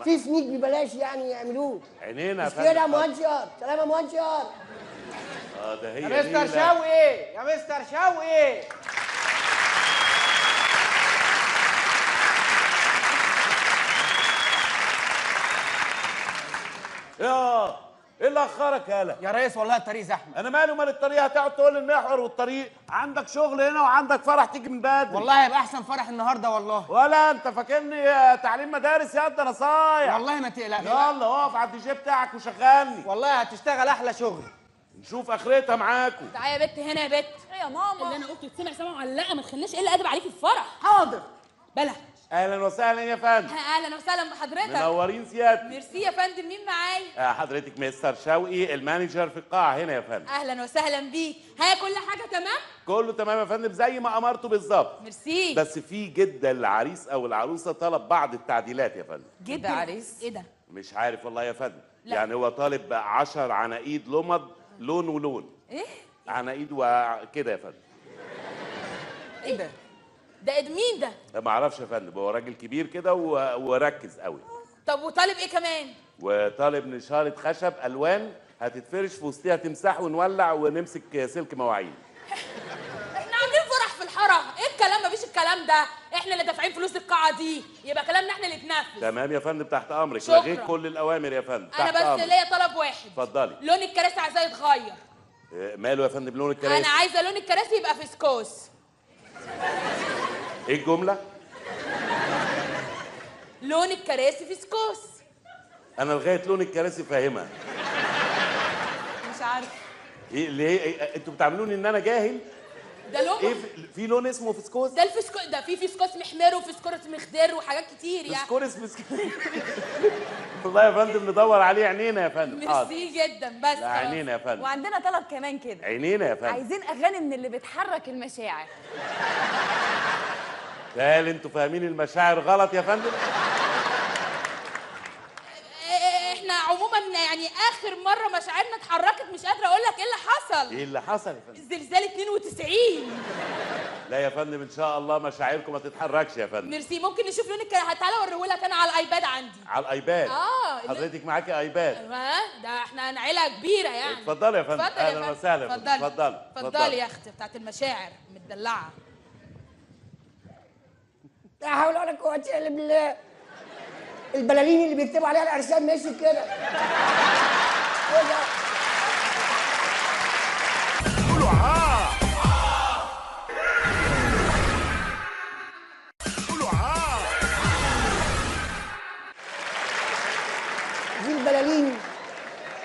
في سنيك ببلاش يعني يعملوه. عينينا يا مش فندم. كده يا منشر؟ سلام يا منشر. ده هي يا مستر نيلة. شوقي، يا مستر شوقي. ايه اللي اخرك يالا؟ يا ريس والله الطريق زحمه. انا مالي ومال الطريق؟ هتقعد تقول المحور والطريق؟ عندك شغل هنا وعندك فرح تيجي من بدري. والله هيبقى احسن فرح النهارده والله. ولا انت فاكرني تعليم مدارس يا ده؟ انا صايع. والله ما تقلقش. يلا اقف على الدي جي بتاعك وشغلني. والله هتشتغل احلى شغل. نشوف اخرتها معاكم. تعالى يا بت هنا يا بت. يا ماما اللي انا قلته تسمع سمع ولا لا؟ ما تخليناش الا ادب عليك في الفرح. حاضر. بلا. اهلا وسهلا يا فندم. اهلا وسهلا بحضرتك. منورين سيادتك. ميرسي يا فندم. مين معايا؟ حضرتك مستر شوقي المانجر في القاعه هنا يا فندم. اهلا وسهلا بيك. ها كل حاجه تمام؟ كله تمام يا فندم، زي ما امرته بالظبط. ميرسي. بس في جدا العريس او العروسه طلب بعض التعديلات يا فندم. جدا عريس. ايه ده؟ مش عارف والله يا فندم. لا. يعني هو طالب 10 عناقيد لمض لون ولون. ايه؟ عناقيد وكده يا فندم. ايه ده؟ ده مين ده؟ ما اعرفش يا فندم، هو راجل كبير كده وركز قوي. طب وطالب ايه كمان؟ وطالب نشاره خشب الوان هتتفرش في وسطها تمسح ونولع ونمسك سلك مواعين. احنا عاملين فرح في الحاره، ايه الكلام؟ مفيش الكلام ده، احنا اللي دافعين فلوس القاعه دي، يبقى كلامنا احنا اللي يتنفذ. تمام يا فندم، تحت امرك. شكرا. لغيت كل الاوامر يا فندم. انا تحت بس أمرك. ليا طلب واحد. اتفضلي. لون الكراسي عايزاه يتغير. ماله يا فندم لون الكراسي؟ انا عايزه لون الكراسي يبقى فسكوس. ايه الجمله؟ لون الكراسي فسكوس. انا لغايه لون الكراسي فاهمها. مش عارفه ايه اللي هي انتوا بتعاملوني ان انا جاهل؟ ده لون ايه في لون اسمه فسكوس؟ ده الفسكوس، ده في فسكوس محمر وفسكوس مخضر وحاجات كتير يعني. فسكورس والله يا فندم ندور عليه. عينينا يا فندم. ميرسي جدا. بس لا عينينا يا فندم. وعندنا طلب كمان كده. عينينا يا فندم. عايزين اغاني من اللي بتحرك المشاعر. هل انتوا فاهمين المشاعر غلط يا فندم؟ احنا عموما يعني اخر مره مشاعرنا اتحركت مش قادره اقول لك ايه اللي حصل. ايه اللي حصل يا فندم؟ زلزال 92. لا يا فندم ان شاء الله مشاعركم ما تتحركش يا فندم. ميرسي. ممكن نشوف لون الكراسي؟ تعالى اوريهولك انا على الايباد عندي. على الايباد؟ اللي- حضرتك معاكي ايباد؟ ايوه، ده احنا عيله كبيره يعني. اتفضلي يا فندم. اتفضل يا اهلا فندم. وسهلا يا فندم. اتفضلي. اتفضلي اتفضلي يا اختي بتاعت المشاعر متدلعه. لا حول ولا قوة إلا بالله. البلالين اللي بيكتبوا عليها الأرسام ماشي كده. إيه ده؟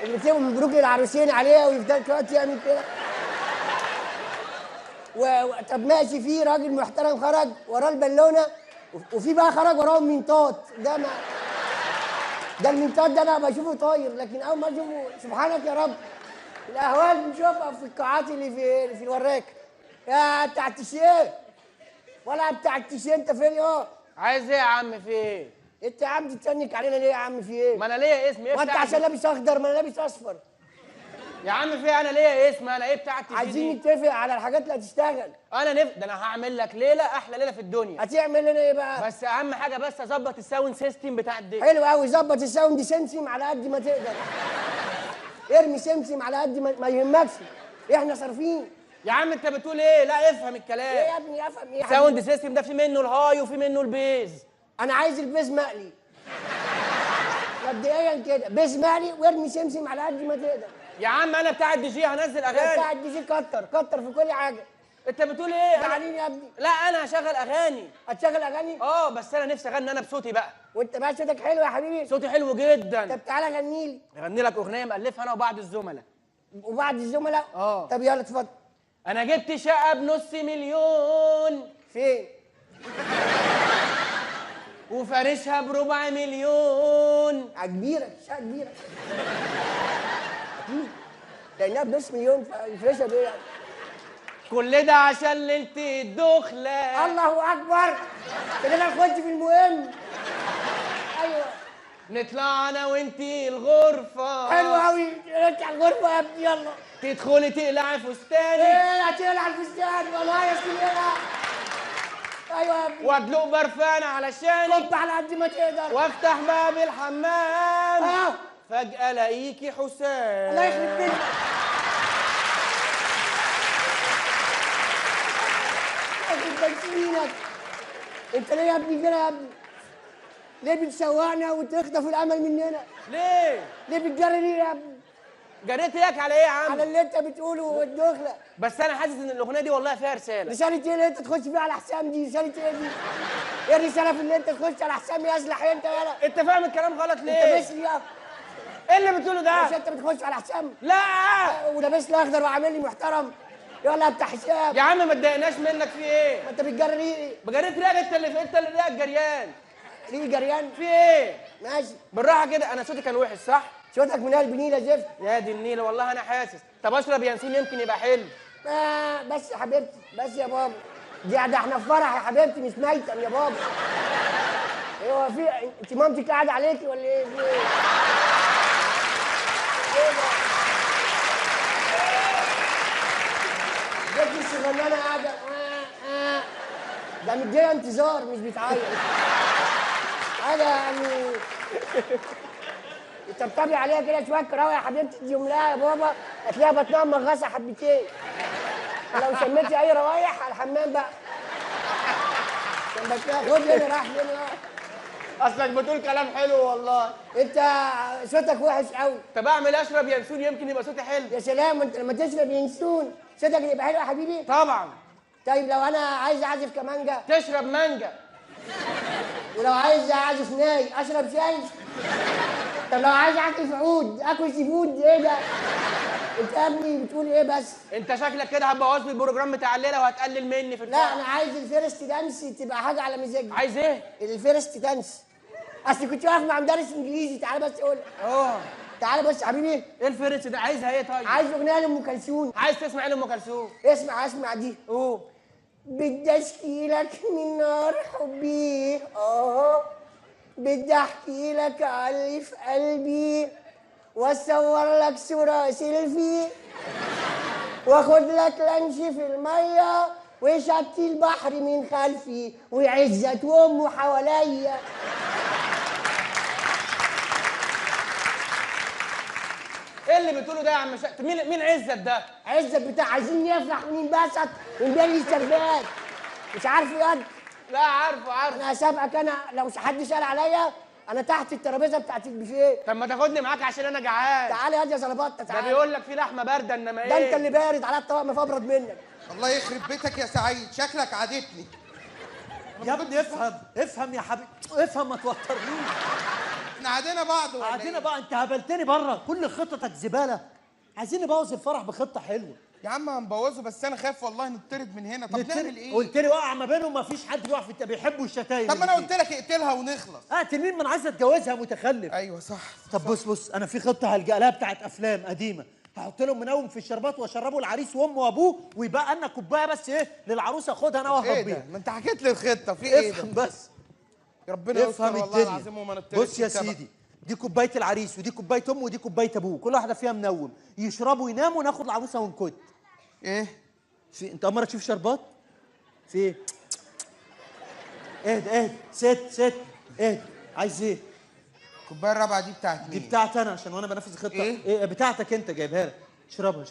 وبيكتبوا مبروك للعروسين عليها ويفضل يقعد يعمل كده. طب ماشي، في راجل محترم خرج وراه البالونه، وفي بقى خرج وراه المنطاد ده. ما ده المنطاد ده انا بشوفه طاير، لكن اول ما اشوفه سبحانك يا رب. الاهوال بنشوفها في القاعات اللي في الوراك. يا بتاع التيشيرت ولا بتاع التيشيرت، انت فين يا؟ عايز ايه يا عم؟ في ايه؟ انت يا عم تتنك علينا ليه يا عم؟ في ايه؟ ما انا ليا اسم. ايه وانت بتاع عشان لابس اخضر، ما انا لابس اصفر. يا عم في إيه؟ انا ليا اسم. انا ايه بتاع التيشيرت عايزين دي؟ نتفق على الحاجات اللي هتشتغل. انا ده انا هعمل لك ليله احلى ليله في الدنيا. هتعمل لنا ايه بقى؟ بس اهم حاجه بس اظبط الساوند سيستم بتاع الدنيا. حلو قوي، ظبط الساوند سمسم على قد ما تقدر. ارمي سمسم على قد ما يهمكش، احنا صارفين. يا عم انت بتقول ايه؟ لا افهم ايه الكلام. يا ابني افهم ايه؟ الساوند سيستم ده في منه الهاي وفي منه البيز. انا عايز البيز مقلي مبدئيا كده، بيز مقلي وارمي سمسم على قد ما تقدر. يا عم انا بتاع الدي جي هنزل اغاني. بتاع الدي جي كتر في كل حاجه. انت بتقول ايه؟ زعلانين يا ابني. لا انا هشغل اغاني. هتشغل اغاني؟ بس انا نفسي اغني انا بصوتي بقى. وانت بقى صوتك حلو يا حبيبي. صوتي حلو جدا. طب تعالى غني لي. اغني لك اغنيه مالفها انا وبعض الزملاء. وبعد الزملاء؟ طب يلا اتفضل. انا جبت شقه بنص مليون. فين؟ وفارشها بربع مليون. كبيره، شقه كبيره اكيد، لانها بنص مليون، فالفرشه دي يعني. كل ده عشان ليله الدخله. الله اكبر، كده نخش في المهم. ايوه نطلع انا وانتي الغرفه. حلو قوي، نرجع الغرفه يا ابني يلا. تدخلي تقلعي فستانك. ايه هتقلع الفستان والله يا سيدنا. ايوه يا ابني. وادلق برفانه علشانك. حط على قد ما تقدر. وافتح باب الحمام. اه فجاه الاقيكي حسام. الله يخرب بيتك. يخرب بنسينك. انت ليه يا ابني كده يا ابني؟ ليه بتسوقنا وتخطف الامل مننا؟ ليه بتجري ليه يا ابني؟ جريت اياك على ايه يا عم؟ على اللي انت بتقوله والدخله. بس انا حاسس ان الاغنيه دي والله فيها رساله. رساله ايه اللي انت تخش فيها على حسام دي؟ رساله ايه دي؟ ايه الرساله في اللي انت تخش على حسام يزلح انت يالا؟ انت فاهم الكلام غلط ليه؟ انت مش يا ايه اللي بتقوله ده؟ مش انت بتخش على حسام؟ لا ولابس لي اخضر وعامل لي محترم. يلا بتاع حسام. يا عم ما تضايقناش منك، في ايه؟ ما انت بتجري ليه؟ بجريت رياض. انت اللي رياض جريان. ليه جريان؟ في ايه؟ ماشي بالراحه كده. انا صوتي كان وحش صح؟ صوتك من قلب نيله زفت. يا دي النيله والله انا حاسس. طب اشرب ينسون يمكن يبقى حلو. بس يا حبيبتي، بس يا بابا. ده احنا في فرح يا حبيبتي مش ميتم يا بابا. هو في انت مامتك قاعده عليكي ولا ايه؟ في ايه؟ ايه ده؟ جبت الصغننه قاعده ده مديها انتظار مش بتعيط. حاجه يعني. طبطبي عليها كده شويه كراوي يا حبيبتي، اديهم لها يا بابا، هتلاقيها بطنها مغصه حبتين. لو سميتي اي روايح على الحمام بقى. خد هنا راح هنا. اصلك بتقول كلام حلو والله. انت صوتك وحش قوي. طب اعمل اشرب ينسون يمكن يبقى صوتي حلو. يا سلام، انت لما تشرب ينسون صوتك يبقى حلو يا حبيبي. طبعا. طيب لو انا عايز اعزف كمانجا؟ تشرب مانجا. ولو عايز اعزف ناي اشرب شاي؟ طب لو عايز اعزف عود اكل سي فود؟ ايه ده؟ انت يا ابني بتقول ايه بس؟ انت شكلك كده هتبوظ لي البروجرام بتاع الليله وهتقلل مني في الفرح. لا انا عايز الفيرست دانس تبقى حاجه على مزاجي. عايز ايه؟ الفيرست دانس. اصل كنت واقف مع مدرس انجليزي، تعالى بس قول. تعالى بس يا حبيبي. ايه الفيرست ده؟ عايزها ايه طيب؟ عايز اغنيه لام كلثوم. عايز تسمع ايه لام كلثوم؟ اسمع دي. بدي اشكي لك من نار حبي، بدي احكي لك على اللي في قلبي، واصور لك صوره سيلفي، واخد لك لانش في الميه، وشط البحر من خلفي، وعزت وامه حواليا. ايه اللي بتقوله ده يا عم مين عزت ده؟ عزت بتاع عايزين نفرح وننبسط ونبني الشربات. مش عارف يد؟ لا عارفه. انا هسابقك، انا لو حد سال عليا انا تحت الترابيزه بتاعت البوفيه. طب ما تاخدني معاك عشان انا جعان. تعالى يا زلبطه ده تعالى. بيقول لك في لحمه بارده انما ايه؟ ده انت اللي بارد على الطبق ما فابرد منك. الله يخرب بيتك يا سعيد، شكلك عادتني. يا ابني افهم يا حبيبي، افهم ما توترنيش. احنا عادينا بعض ولا قاعدين إيه؟ بقى، انت هبلتني بره، كل خطتك زباله. عايزين نبوظ الفرح بخطه حلوه. يا عم هنبوظه، بس انا خايف والله نطرد من هنا. طب نعمل ايه؟ قلت لي وقع ما بينهم، ما فيش حد بيقع بيحبوا الشتايم. طب ما انا قلت لك اقتلها ونخلص. اقتل مين؟ ما انا عايز اتجوزها، متخلف. ايوه صح. طب بص انا في خطه هلجأ لها بتاعت افلام قديمه. هحط لهم منوم في الشربات واشربه العريس وامه وابوه، ويبقى لنا كوبايه بس ايه للعروسه، اخدها انا واهرب ايه بيها. ده؟ ما انت حكيت لي الخطه في ايه ده؟ افهم بس، ربنا يستر افهم والله العظيم وما الدنيا. نطردش بص يا بسبب. سيدي، دي كوبايه العريس ودي كوبايه امه ودي كوبايه ابوه، كل واحده فيها منوم، يشربوا ويناموا وناخد العروسه ونكت. ايه؟ في انت امرك تشوف شربات؟ في ايه؟ اهدى ست اهدى. عايز ايه؟ الكوبايه الرابعه دي بتاعت مين؟ دي بتاعتي انا عشان وانا بنفذ الخطه. إيه؟ بتاعتك انت، جايبها لك. اشربها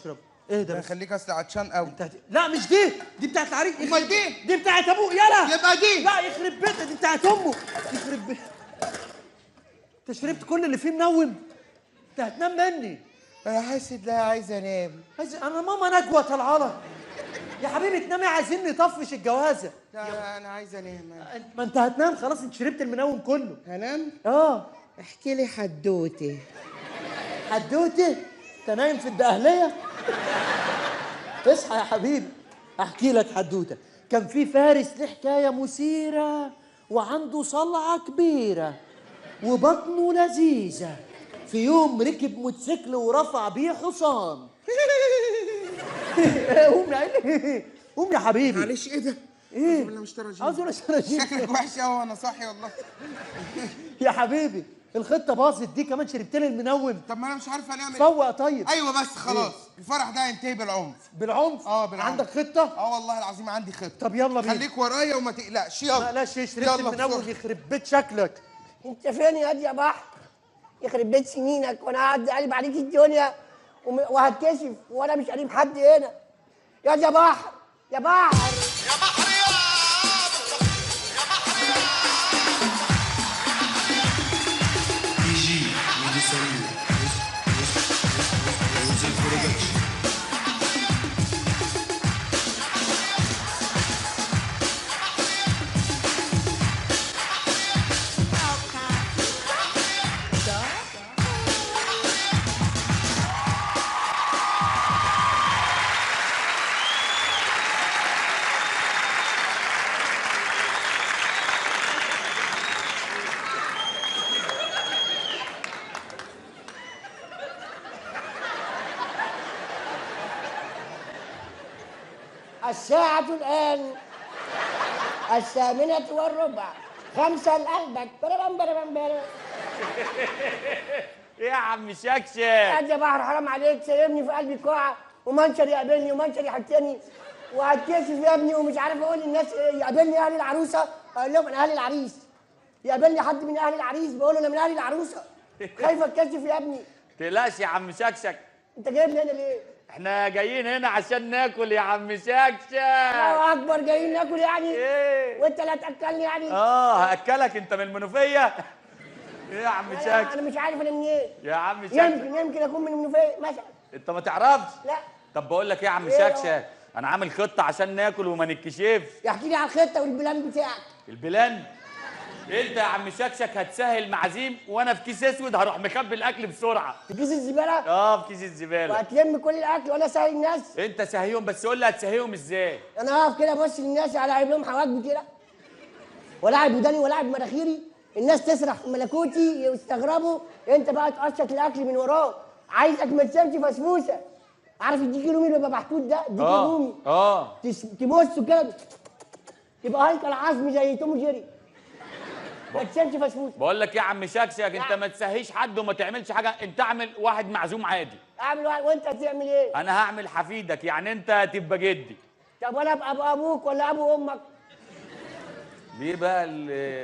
اهدى بس. خليك اصل عطشان قوي. لا مش دي بتاعت العريس. امال دي بتاعت ابوه. يلا يبقى دي. لا يخرب بيتها، دي بتاعت امه. يخرب بيتها. انت شربت كل اللي فيه منوم؟ انت هتنام مني. انا حاسس لا عايز انام. انا ماما نجوى طالعه يا حبيبي تنامي، عايزين نطفش الجوازه. لا انا عايز انام. ما انت هتنام خلاص، انت شربت المنوم كله. هنام؟ احكي لي حدوته. حدوته؟ انت نايم في الدقهليه؟ اصحى يا حبيبي، احكي لك حدوته. كان في فارس له حكايه مثيره، وعنده صلعه كبيره وبطنه لذيذه. في يوم ركب موتوسيكل ورفع بيه حصان. قوم يا عيني، قوم يا حبيبي. معلش ايه ده؟ ايه؟ بالله مش تراجيم. عاوز ولا تراجيم؟ شكلك وحش قوي وانا صاحي والله. يا حبيبي الخطه باظت، دي كمان شربت لي المنوم. طب ما انا مش عارف هنعمل فوق طيب. ايوه بس خلاص الفرح ده هينتهي بالعنف. بالعنف؟ بالعنف. عندك خطه؟ والله العظيم عندي خطه. طب يلا بينا. خليك ورايا وما تقلقش. يلا ما قلقش، شربت المنوم يخرب بيت شكلك. انت فين يا واد يا بحر؟ يخرب بيت سنينك، وانا قاعد قلب عليك الدنيا وهتكشف وانا مش قريب حد هنا. يا بحر يا بحر يا بحر يا بحر يا يجي سريع وزيد برودكشن. الساعة الآن 8:15. 5 لقلبك. بربم بربم بربم. ايه يا عم شكشك؟ يا بحر حرام عليك، سايبني في قلبي كوعة، ومنشر يقابلني ومنشر يحطني، وهتكشف يا ابني ومش عارف اقول للناس ايه. يقابلني اهل العروسه اقول لهم انا اهل العريس، يقابلني حد من اهل العريس بقول له انا من اهل العروسه. خايف اتكشف يا ابني. تقلقش يا عم شكشك. انت جايبني هنا ليه؟ احنا جايين هنا عشان ناكل يا عم شكشك. الله اكبر، جايين ناكل يعني؟ ايه؟ وانت اللي هتاكلني يعني؟ هاكلك انت من المنوفيه. ايه يا عم شكشك؟ انا مش عارف انا منين. يا عم شكشك يمكن اكون من المنوفيه مثلا. انت ما تعرفش؟ لا. طب بقول لك ايه يا عم إيه شكشك، انا عامل خطه عشان ناكل وما نتكشفش. احكي لي على الخطه والبلان بتاعك. البلان؟ انت يا عم شكشك هتسهل معازيم، وانا في كيس اسود هروح مخبي الاكل بسرعه. في كيس الزباله؟ في كيس الزباله. وهتلم كل الاكل وانا ساهي الناس؟ انت سهيهم، بس قول لي هتسهيهم ازاي؟ انا هقف كده ابص للناس الاعب لهم حواجبي كده، ولاعب وداني ولاعب مناخيري، الناس تسرح في ملكوتي ويستغربوا، انت بقى تقشط الاكل من وراه. عايزك ما تسيبش فسفوسه. عارف الديك الرومي اللي بيبقى محطوط ده؟ الديك الرومي تبصه كده يبقى هيكل عظمي زي توم جيري. ما تسيبش فسفوسه. بقول لك يا عم شكشك، انت ما تسهيش حد وما تعملش حاجه، انت اعمل واحد معزوم عادي. اعمل واحد وانت هتعمل ايه؟ انا هعمل حفيدك، يعني انت تبقى جدي. طب وانا ابقى ابو ابوك ولا ابو امك؟ ليه بقى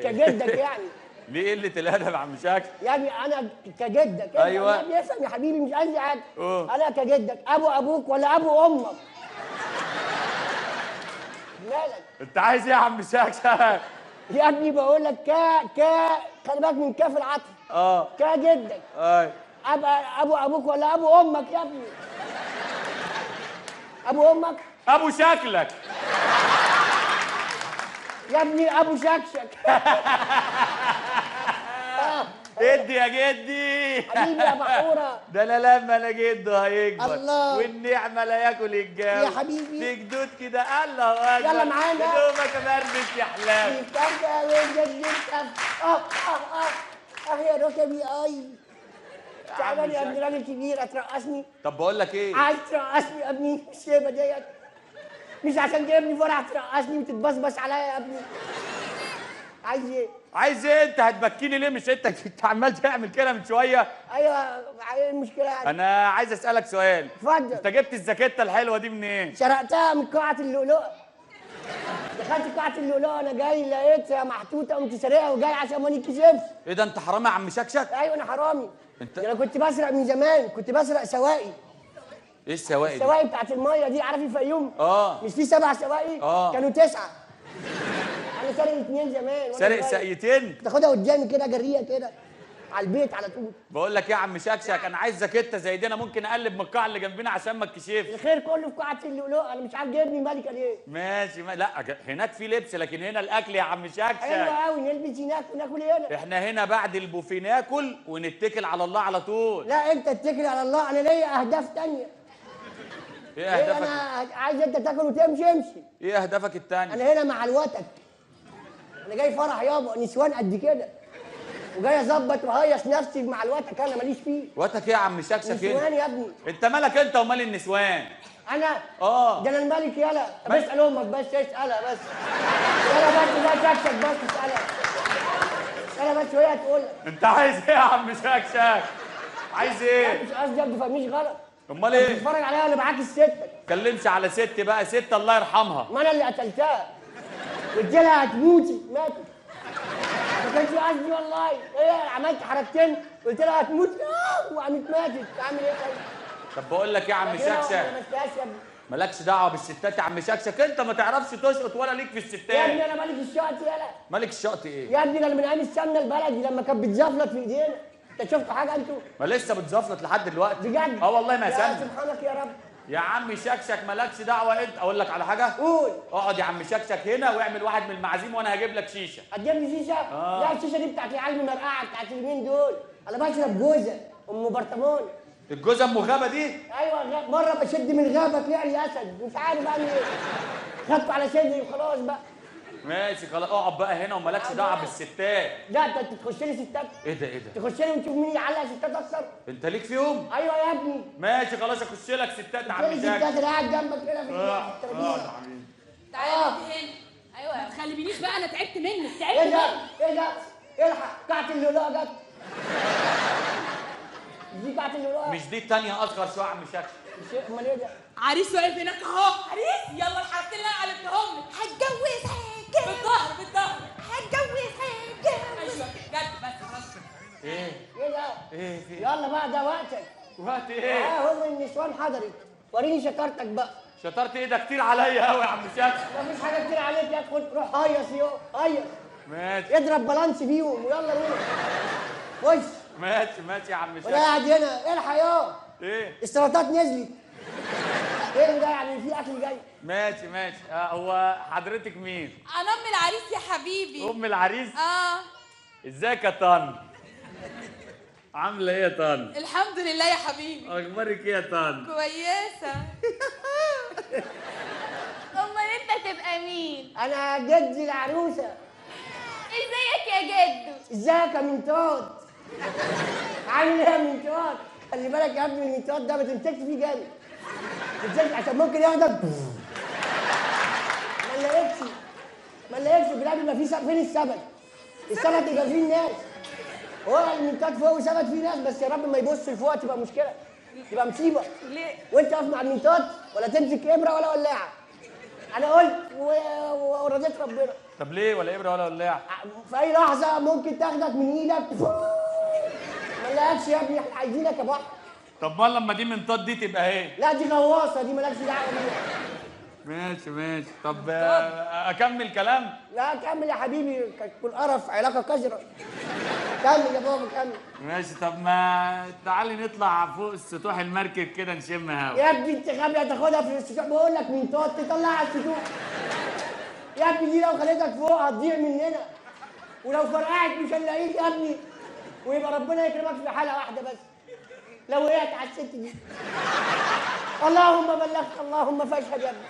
كجدك يعني. ليه قله الادب يا عم شكشك؟ يعني انا كجدك. ايوه انا بيفهم يا حبيبي، مش قصدي حاجه. انا كجدك ابو ابوك ولا ابو امك؟ مالك؟ انت عايز ايه يا عم شكشك؟ يا ابني بقول لك خلي بالك من كاف العطف. كجدك. ابقى ابو ابوك ولا ابو امك يا ابني؟ ابو امك؟ ابو شكلك يا ابني ابو شكشك. ادي يا جدي. حبيبي يا بحوره. ده انا لما انا جده هيكبر الله. والنعمه لا ياكل الجو. يا حبيبي. في جدود كده الله اكبر. يلا معانا. دوبك مرمش يا حلاوه. يفتح وين يا ركبي اي. تعبان يا ابني، راجل كبير هترقصني. طب بقول لك ايه؟ عايز ترقصني يا ابني؟ الشيبه ديت مش عشان جايبني فرح ترقصني وتتبصبص عليا يا ابني. عايز ايه؟ عايز ايه؟ انت هتبكيني ليه؟ مش انت كنت عمال تعمل كده من شويه؟ ايوه، ايه المشكله يعني؟ انا عايز اسالك سؤال. اتفضل. انت جبت الزاكيته الحلوه دي منين؟ سرقتها من قاعه اللؤلؤه. دخلت قاعه اللؤلؤه انا جاي لقيتها محطوطه قمت سارقها وجاي عشان ما نتكسفش. ايه ده انت حرامي يا عم شكشك؟ ايوه انا حرامي. انت انا كنت بسرق من زمان، كنت بسرق سواقي. ايه السواقي دي؟ السواقي بتاعت الميه دي، عارف الفيوم؟ مش في 7 سواقي؟ كانوا 9. انا سارق 2 زمان. سارق ساقيتين؟ تاخدها قدامي كده جريه كده على البيت على طول. بقول لك ايه يا عم شكشك، انا عايز زاكيته زي دي، انا ممكن اقلب من القاعه اللي جنبنا عشان ما اتكشفش. الخير كله في قاعه اللؤلؤه، انا مش عارف جايبني ملكه ليه؟ ماشي لا هناك في لبس لكن هنا الاكل يا عم شكشك. حلو قوي، نلبس هناك وناكل هنا. احنا هنا بعد البوفيه ناكل ونتكل على الله على طول. لا انت اتكل على الله، انا ليا اهداف تانية. ايه اهدافك؟ انا عايز انت تاكل وتمشي امشي. ايه اهدافك التانية؟ انا هنا مع الوتك. انا جاي فرح يابا، نسوان قد كده وجاي اظبط وهيص نفسي مع الوتك، انا ماليش فيه. وتك ايه يا عم شكشك؟ نسوان يا ابني. انت مالك انت ومال النسوان؟ انا؟ ده انا الملك يالا. طب اسال امك بس، اسالها بس. يلا بس ده شكشك بس، اسالها. اسالها بس وهي هتقول لك. انت عايز ايه يا عم شكشك؟ عايز ايه؟ مش قصدي، ما تفهمنيش غلط. امال ايه؟ بتتفرج عليها ولا معاك الست؟ ما تتكلمش على ست بقى، ست الله يرحمها. ما انا اللي قتلتها. قلت لها هتموتي، ماتت. ما كانش قصدي والله. ايه عملت حركتين قلت لها هتموتي وقامت ماتت. اعمل ايه طيب؟ طب بقول لك ايه يا عم شكشك؟ مالكش دعوه بالستات يا عم شكشك، انت ما تعرفش تشقط ولا ليك في الستات. يا ابني انا مالك الشقط يالا. مالك الشقط ايه؟ يا ابني ده من ايام السمنه البلدي لما كانت بتزفلط في ايدينا. انت شفتوا حاجه انتوا؟ ما لسه بتزفلط لحد دلوقتي. بجد؟ والله ما يا سمنه. سبحانك يا رب. يا عم شكشك مالكش دعوه انت. اقول لك على حاجه؟ قول. اقعد يا عم شكشك هنا واعمل واحد من المعازيم وانا هجيب لك شيشه. هتجيب لي شيشه؟ لا الشيشه دي بتاعت العيال المرقعه بتاعت اليومين دول. انا بشرب جوزه ام برطمان. الجوزه ام غابه دي؟ ايوه مره بشد من غابه طلع لي اسد، مش عارف اعمل ايه. خدته على صدري وخلاص بقى. ماشي خلاص اقعد بقى هنا ومالكش دعوه بالستات. لا انت تخش لي ستات. ايه ده ايه ده؟ تخش لي ونشوف مين يعلق ستات اكتر. انت ليك فيهم؟ ايوه يا ابني. ماشي خلاص اخش لك ستات يا عم شكشك. ستات اللي قاعد جنبك كده في الترابيزه. تعالى انت هنا. ايوه ما تخلينيش بقى، انا تعبت منك، تعبت ايه ده؟ منك. ايه ده؟ الحق قاعة اللؤلؤة جت. دي قاعة اللؤلؤة. مش دي التانية اصغر شويه يا عم شكشك. امال ايه ده؟ عريس واقف هناك اهو. عريس يلا الحاجتين اللي انا قلبتهم لك. هتجوز بالظهر بالظهر. هتجوز ايوه جد بس خلاص. ايه؟ ايه ده؟ ايه في؟ يلا بقى ده وقتك. وقت ايه؟ هم النسوان حضرت. وريني شطارتك بقى. شطرت ايه ده كتير عليا قوي يا عم شكشك. مفيش حاجة كتير عليك، يدخل روح هيص هيص. ماشي. اضرب بالانس فيهم ويلا بينا. خش. ماشي يا عم شكشك. وانا قاعد هنا الحق يا. ايه؟ السلطات نزلت. ايه ده يعني في اكل جاي؟ ماشي هو حضرتك مين؟ انا ام العريس يا حبيبي. ام العريس؟ ازيك يا طن؟ عامله ايه يا طن؟ الحمد لله يا حبيبي. اخبارك ايه يا طن؟ كويسه. امال انت تبقى مين؟ انا جد العروسه. ازيك يا جدو؟ ازيك يا منطاد؟ عامل ايه يا منطاد؟ خلي بالك يا ابني المنطاد ده ما تمسكش فيه جامد. تمسكش عشان ممكن ياخدك. ما نلاقيكش بلاد ما في فين السمك؟ السمك يبقى فيه الناس. هو المنطاد فوق وثبت فيه ناس بس يا رب ما يبص لفوق تبقى مشكله. تبقى مصيبه. ليه؟ وانت واقف مع المنطاد ولا تمسك ابره ولا ولاعه. انا قلت ورضيت ربنا. طب ليه ولا ابره ولا ولاعه؟ في اي لحظه ممكن تاخدك من ايدك. ما نلاقيكش يا ابني، احنا عايزينك يا بحر. طب ما لما دي منطاد دي تبقى ايه؟ لا دي غواصه، دي مالكش دعوه بيها. ماشي طب اكمل كلام؟ لا كمل يا حبيبي، كل قرف علاقه قذره. كمل يا بابا كمل. ماشي طب ما تعالي نطلع فوق سطوح المركب كده نشم هوا. يا ابني انت غبي هتاخدها في السطوح، بقول لك منطاد تطلعها على السطوح. يا ابني دي لو خليتك فوق هتضيع مننا، ولو فرقعت مش هنلاقيك يا ابني. ويبقى ربنا يكرمك في حاله واحده بس، لو وقعت على الست دي. اللهم بلغت، اللهم فاشهد يا ابني.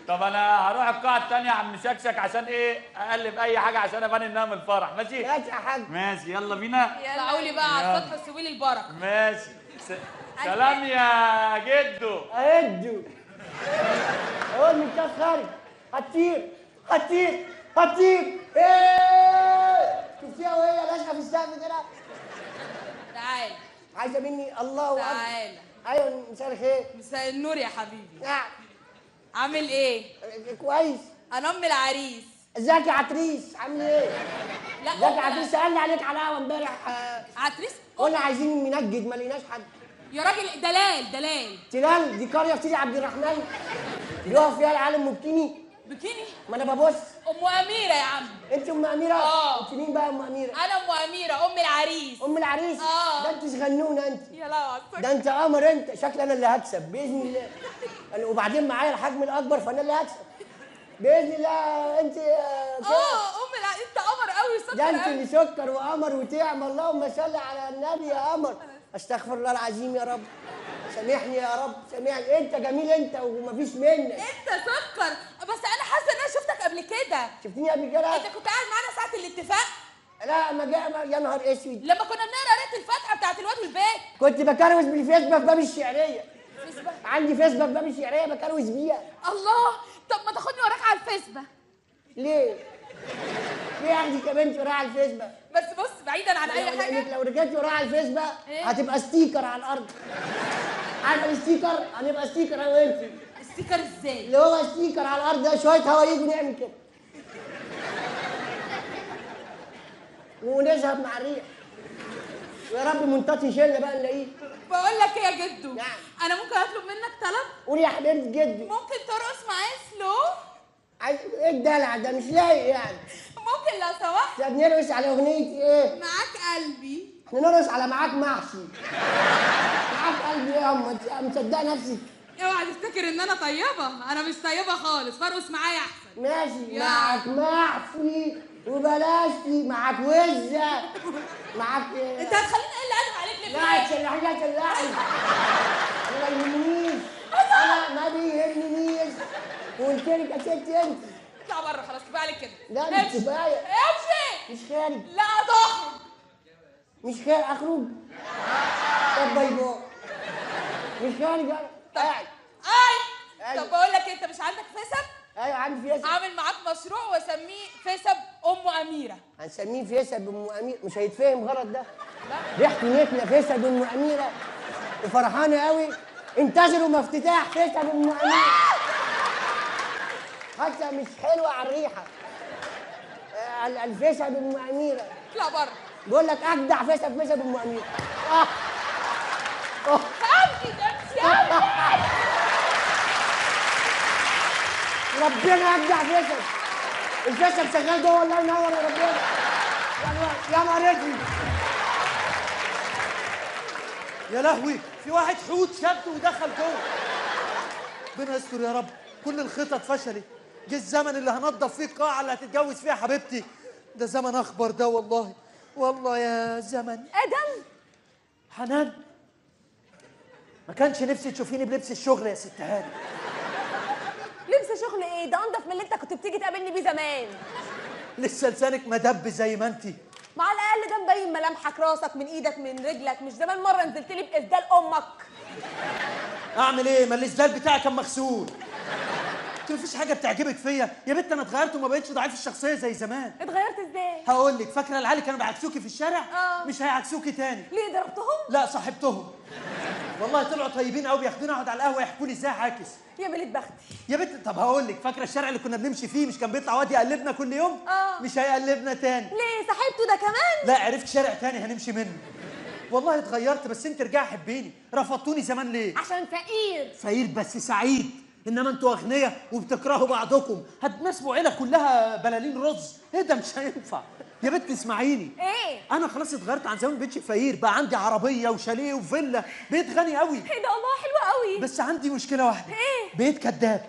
طب انا هروح القاعه الثانيه يا عم شكشك عشان ايه اقلب اي حاجه عشان ابان انها من الفرح. ماشي ماشي يا حاج. ماشي يلا بينا. اطلعوا لي بقى على السطح وسيبوا لي البركه. ماشي سلام يا جدو. اهدوا. هو المنتاز خارج. هتطير هتطير هتطير. ايه شفتيها وهي لازقه في السقف كده؟ تعال. عايزه مني؟ الله اكبر. تعال. ايوه مساء الخير. مساء النور يا حبيبي. نعم. عامل ايه؟ كويس. انا ام العريس. ازيك يا عتريس؟ عامل ايه؟ لا ازيك يا عتريس؟ سالني عليك على القهوه امبارح. عتريس؟ قلنا عايزين منجد ما لقيناش حد. يا راجل دلال. تلال دي قريه في سيدي عبد الرحمن بيقف فيها العالم مبكيني. بكيني؟ ما انا ببص. ام اميره يا عم. انت ام اميره؟ اه. انت مين بقى ام اميره؟ انا ام اميره ام العريس. ام العريس؟ اه. ده انت صغنونه انت. يا لا ده انت قمر انت. شكلي انا اللي هكسب باذن الله. وبعدين معايا الحجم الاكبر فانا اللي هكسب باذن الله. انت ام العريس. انت قمر قوي سكر ده انت قوي. اللي سكر وقمر وتعمى. اللهم صل على النبي يا قمر. استغفر الله العظيم يا رب. سامحني يا رب سامحني. انت جميل انت ومفيش منك. انت سكر. بس انا حاسه ان انا شفتك قبل كده. شفتني قبل كده؟ انت كنت قاعد معانا ساعه الاتفاق. لا ما جاء يا نهار اسود. لما كنا بنقرا قرايه الفاتحه بتاعت الواد والبيت. كنت بكروز بالفيسبا في باب الشعريه. عندي فيسبا في باب الشعريه بكروز بيها. الله. طب ما تاخدني وراك على الفيسبا. ليه؟ ليه اخدك يا بنتي وراها على الفيسبا؟ بس بص بعيدا عن اي حاجه. لانك لو رجعتي وراها على الفيسبا ايه؟ هتبقى ستيكر على الارض. عارفه الستيكر؟ هنبقى ستيكر انا وانتي. ستيكر ازاي؟ اللي هو ستيكر على الارض ده شويه هوا يجوا نعمل كده ونذهب مع الريح. ويا رب منتطي شله بقى نلاقيه. بقول لك ايه يا جدو؟ نعم. انا ممكن اطلب منك طلب؟ قولي يا حبيبتي جدي. ممكن ترقص معايا سلو؟ عايز ايه الدلع ده؟ مش لايق يعني. ممكن لو سمحت. طب نرقص على اغنيه ايه؟ معاك قلبي. احنا نرقص على معاك محشي. معاك قلبي ايه يا ام؟ انت مصدقه نفسك؟ اوعى تفتكر ان انا طيبه. انا مش طيبه خالص. فرقص معايا احسن. ماشي. يا. معاك محشي وبلاش معاك وزه. معاك انت هتخليني اقل ادب عليك ليه؟ لا تشلحي لا تشلحي. ما يهمنيش. انا ما بيهمنيش. قلت لك يا ستي انت. اطلع بره خلاص كفايه عليك كده. لا مش امشي. كفايه. امشي. مش خارج. لا تخرج. مش خارج. اخرج. طب باي باي. مش خارج انا. قاعد. طب بقول لك انت مش عندك فيسب؟ ايوه عندي فيسب. عامل معاك مشروع واسميه فيسب ام اميره. هنسميه فيسب ام اميره. مش هيتفهم غلط ده. ريحته نتنا فيسب ام اميره وفرحانه قوي. انتظروا مفتتاح فيسب ام اميره. حتى مش حلوه على الريحه. الفيسب ام اميره. اطلع بره. بقول لك اجدع فيسب ام اميره. امشي امشي. ربنا اجدع فيسب. الفيسب شغال جوه. الله ينور يا ربنا. يا نهار اسود. يا لهوي في واحد حوت شده ودخل جوه. ربنا يستر يا رب. كل الخطط فشلت. جه الزمن اللي هنضف فيه القاعه اللي هتتجوز فيها حبيبتي. ده زمن اخبر ده والله. والله يا زمن. ادم. حنان ما كانش نفسي تشوفيني بلبس الشغل يا ست هاني. لبس شغل ايه؟ ده انضف من اللي انت كنت بتيجي تقابلني بيه زمان. لسه لسانك مدب زي ما انتي. مع الاقل ده مبين ملامحك، راسك من ايدك من رجلك. مش زمان مره نزلت لي باسدال امك. اعمل ايه؟ ما الاسدال بتاعي كان مغسول. انت مفيش حاجه بتعجبك فيا يا بنت. انا اتغيرت وما بقتش ضعيف الشخصيه زي زمان. اتغيرت ازاي؟ هقول لك. فاكره العيال كانوا بيعكسوكي في الشارع؟ مش هيعكسوكي تاني. ليه ضربتهم؟ لا صاحبتهم. والله طلعوا طيبين قوي. بياخدوني اقعد على القهوه يحكوا لي ازاي عاكس. يا بليت بختي يا بنت. طب هقول لك. فاكره الشارع اللي كنا بنمشي فيه مش كان بيطلع واد يقلبنا كل يوم؟ مش هيقلبنا تاني. ليه؟ صاحبته ده كمان؟ لا عرفت شارع تاني هنمشي منه. والله اتغيرت. بس انت رجعي حبيني. رفضتوني زمان ليه؟ عشان فقير. فقير بس سعيد. انما انتوا اغنياء وبتكرهوا بعضكم. هتناسبوا عيله كلها بلالين رز. ايه ده؟ مش هينفع يا بنت. اسمعيني. ايه؟ انا خلاص اتغيرت عن زمان. بقيتش فقير. بقى عندي عربيه وشاليه وفيلا. بيت غني قوي. ايه ده؟ الله حلو قوي. بس عندي مشكله واحده. ايه؟ بيت كذاب.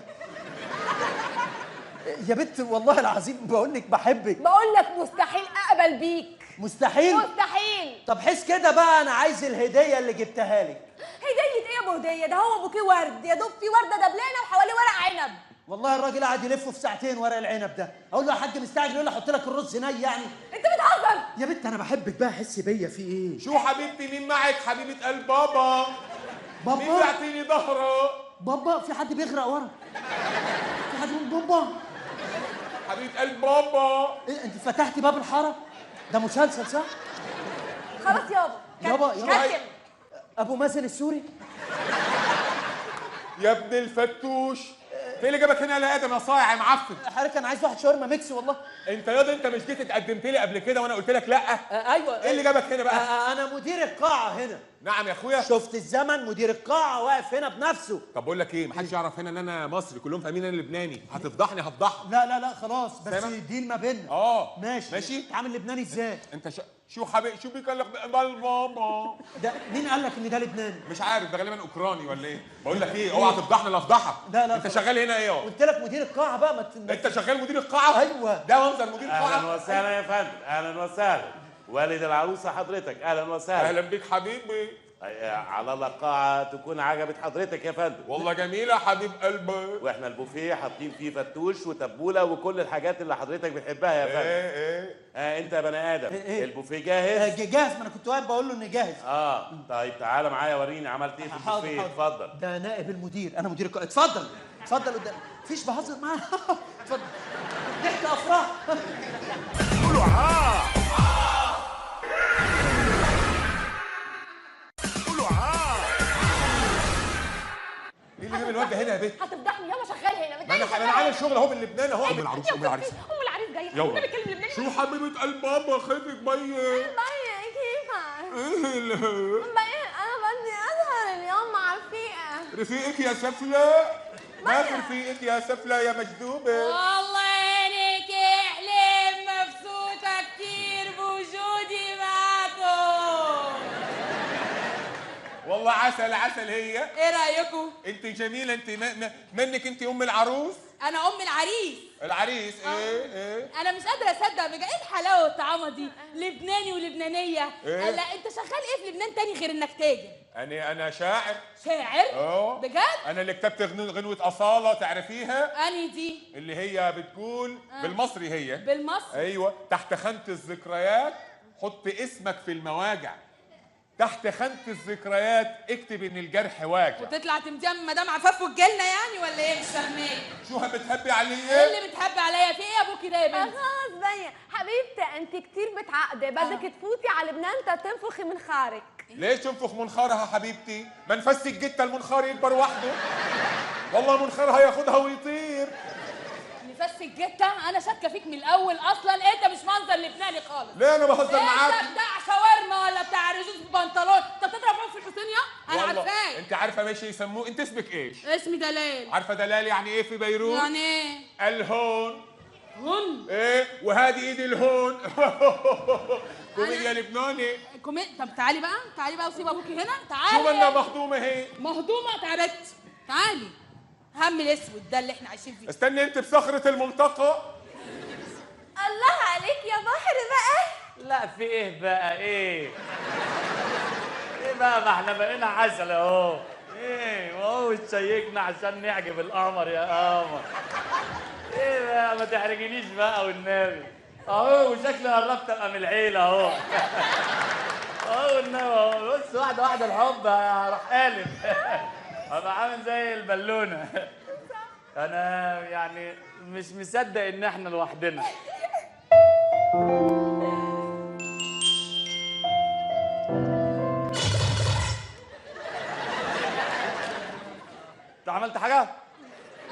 يا بنت والله العظيم بقول لك بحبك. بقول لك مستحيل اقبل بيك. مستحيل. مستحيل. طب حس كده بقى، انا عايز الهديه اللي جبتها لك. هديه ايه يا ابو هديه؟ ده هو بوكيه ورد، يا دوب في ورده دبلانه وحواليه ورق عنب. والله الراجل قاعد يلف في ساعتين ورق العنب ده. اقول له يا حاج مستعجل، يقول لي احط لك الرز ني يعني. انت بتهزر يا بنت انا بحبك بقى، حس بيا في ايه؟ شو حبيبتي مين معك؟ حبيبه قلب بابا. بابا مين بيعطيني ظهره؟ بابا في حد بيغرق ورا؟ في حد بيقول بابا؟ حبيبه قلب بابا. ايه انت فتحتي باب الحاره؟ ده مسلسل صح؟ خلاص يابا. يابا كتم. ابو مازن السوري. يا ابن الفتوش، في اللي جابك هنا يا ادم يا صايع يا معفن؟ حضرتك انا عايز واحد شاورما ميكس والله. انت ياض انت مش جيت اتقدمت لي قبل كده وانا قلت لك لا؟ ايوه. ايه اللي جابك هنا بقى؟ انا مدير القاعه هنا. نعم يا اخويا. شفت الزمن، مدير القاعه واقف هنا بنفسه. طب بقول لك ايه، محدش يعرف هنا ان انا مصري، كلهم فاهمين انا لبناني، هتفضحني هفضحك. لا خلاص، بس سامع؟ دين ما بيننا. ماشي ماشي. تعامل لبناني ازاي؟ انت شو حبيبي شو بيكلك بابا؟ ده مين قال لك ان ده لبناني؟ مش عارف، ده غالبا اوكراني ولا ايه؟ بقول لك ايه، اوعى تفضحني لا افضحك. لا انت شغال هنا ايه اهو؟ قلت لك مدير القاعه بقى ما انت شغال مدير القاعه؟ ايوه. ده منظر مدير القاعه. اهلا وسهلا يا فندم، اهلا وسهلا. والد العروسه حضرتك، اهلا وسهلا. اهلا بيك حبيبي. على الله القاعه تكون عجبت حضرتك يا فندم. والله جميله حبيب قلبي. واحنا البوفيه حاطين فيه فتوش وتبوله وكل الحاجات اللي حضرتك بتحبها يا فندم. ايه انت يا بني ادم، إيه؟ البوفيه جاهز؟ جاهز، ما انا كنت واقف بقول له اني جاهز. طيب تعالى معايا وريني عملت ايه في البوفيه. اتفضل. ده نائب المدير، انا مدير القاعه. اتفضل اتفضل قدام. مفيش بهزر معاه. اتفضل. ضحك افراح. قولوا ايه اللي جاب الواد ده هنا يا بنت؟ هتفضحني يلا شغال هنا. ما انا عامل شغل اهو باللبنان اهو. ام العروس ام العريس جايه. يلا. بيتكلم لبناني. شو حبيبه قلب بابا خيفك بي؟ كيف؟ ايه اللي انا بدي اسهر اليوم مع رفيقه. رفيقك يا سفلة؟ ما في رفيقك يا سفلة يا مجذوبة. والله عينك احلام، مبسوطة كتير بوجودي معكم. والله عسل عسل هي. ايه رأيكم؟ انت جميلة، انت منك انت ام العروس؟ انا ام العريس. العريس ايه؟ انا مش قادرة اصدق بجد ايه الحلاوة والطعامة دي، لبناني ولبنانية. إيه؟ لا انت شغال ايه في لبنان تاني غير انك تاجر؟ انا شاعر. شاعر؟ بجد؟ انا اللي كتبت غنوة أصالة، تعرفيها؟ انهي دي؟ اللي هي بتقول بالمصري هي. بالمصري؟ ايوه، تحت خانة الذكريات حط اسمك في المواجع. تحت خانة الذكريات اكتب ان الجرح واجع. وتطلع تمديها من مدام عفاف وتجيلنا يعني ولا ايه؟ مش فاهماك. شو بتحبي عليا؟ ايه اللي بتحبي عليا؟ في ايه يا ابوكي ده يا بنتي؟ خلاص بقى حبيبتي، انت كتير بتعقدي، بدك تفوتي على لبنان تنفخي منخارك. ليش تنفخ منخارها حبيبتي؟ ما نفسك جتا المنخار يكبر وحده. والله منخارها ياخدها ويطير. نفسك جتا؟ انا شاكه فيك من الاول، اصلا انت مش منظر لبناني خالص. ليه انا بهزر معاك؟ انت بتاع شاورما ولا بتاع رجوز بنطلون؟ انت بتضرب في الحسين يا؟ انا والله عارفاك. انت عارفه ماشي يسموه، انت اسمك ايش؟ اسمي دلال. عارفه دلال يعني ايه في بيروت؟ يعني ايه؟ الهون. هون؟ ايه، وهذه ايدي الهون. كوميديا لبناني. طب تعالي بقى وسيب ابوكي هنا. تعالي. شو مالنا مهضومه هي؟ مهضومه تعبت. تعالي. هم الاسود ده اللي احنا عايشين فيه. استني انت بصخرة الملتقى. الله عليك يا بحر بقى. لا في ايه بقى ايه؟ ايه بقى، ما احنا بقينا عسل اهو. ايه وهو شيكنا عشان نعجب القمر يا قمر. ايه بقى، ما تحرجنيش بقى والنبي. اهو وشكلي قربت ابقى من العيله اهو. اهو النبي اهو، بص واحده واحده الحب هروح قالب. هبقى عامل زي البالونه. انا يعني مش مصدق ان احنا لوحدنا. انت عملت حاجه؟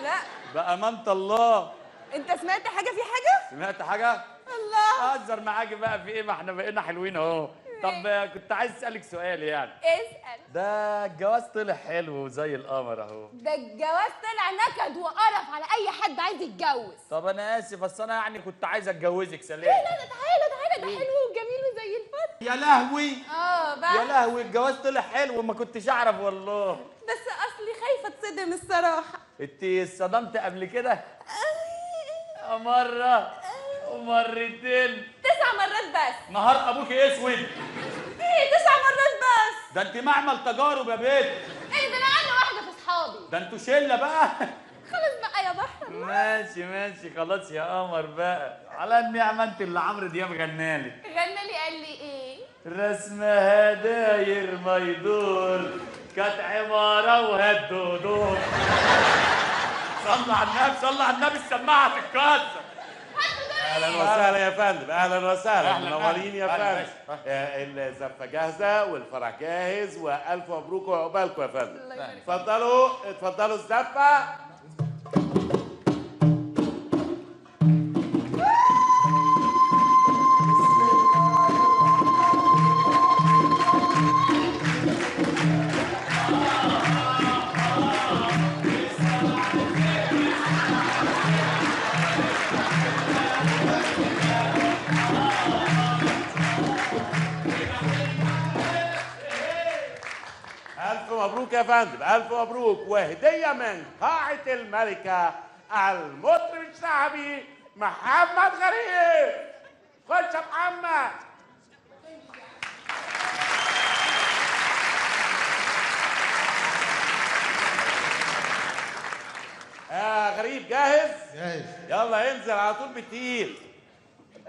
لا. بأمانة الله. انت سمعت حاجه في حاجه؟ سمعت حاجه؟ الله. اهزر معاكي بقى في ايه، ما احنا بقينا حلوين اهو. طب كنت عايز اسالك سؤال يعني. اسال. ده الجواز طلع حلو زي القمر اهو. ده الجواز طلع نكد وقرف على اي حد عايز يتجوز. طب انا اسف، بس انا يعني كنت عايز اتجوزك سلام. لا ده تعالى ده حلو وجميل وزي الفل. يا لهوي. بقى. يا لهوي الجواز طلع حلو وما كنتش اعرف والله. بس اصلي خايفه اتصدم الصراحه. انت اتصدمت قبل كده؟ مرة ومرتين 9 مرات بس. نهار ابوك اسود. ايه 9 مرات بس؟ ده انت معمل تجارب يا بنت. ايه ده انا عندي واحده في اصحابي. ده انتوا شله بقى. خلاص بقى يا بحر. ماشي ماشي خلاص يا قمر بقى. على النعمه انت اللي عمرو دياب غنالك. غنى لي قال لي ايه؟ رسمها داير ما يدور كانت عماره وهالدودور. صلى على النبي صلى على النبي السماعه تتكسر. اهلا وسهلا يا فندم، اهلا وسهلا، أهلاً، منورين يا أهلاً، فندم. الزفه جاهزه والفرح جاهز والف مبروك وعقبالكم يا فندم. اتفضلوا اتفضلوا الزفه. ألف مبروك يا فندم، ألف مبروك، وهدية من قاعة الملكة المطرب الشعبي محمد غريب. خش يا محمد. غريب جاهز؟ جاهز. يلا انزل على طول بالتقيل.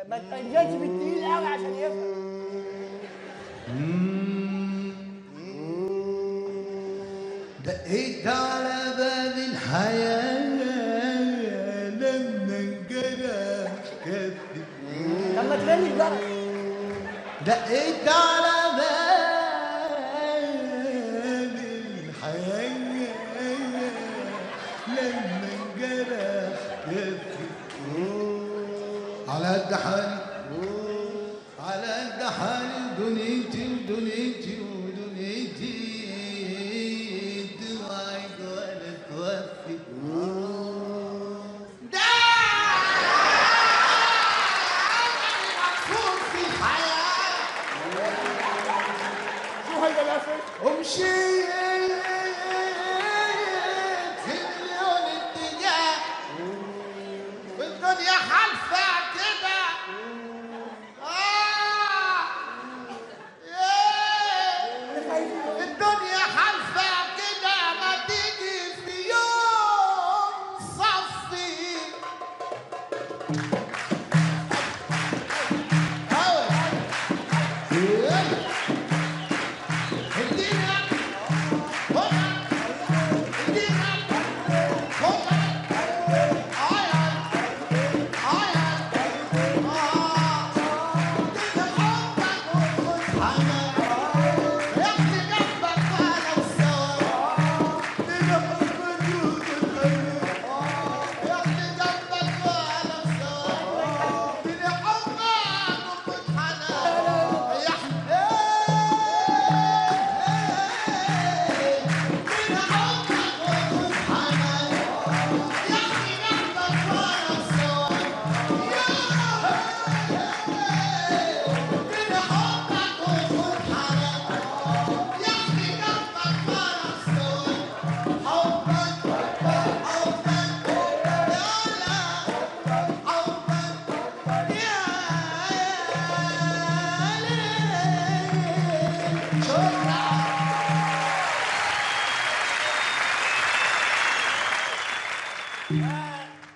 ما تنزلش بالتقيل قوي عشان يفهم. دقيت على باب الحياة لما انجرح كفي. طب ما تغني الجرس. دقيت على باب الحياة لما انجرح كفي. على قد حالي على قد حالي دنيتي ودنيتي ودنيتي توعد ولا توفي. ده مقصود في الحياة. شو هيدا الاسد؟ ومشيت في مليون اتجاه والدنيا حالفة كده. الدنيا حالفة كده ما تيجي في يوم صفي.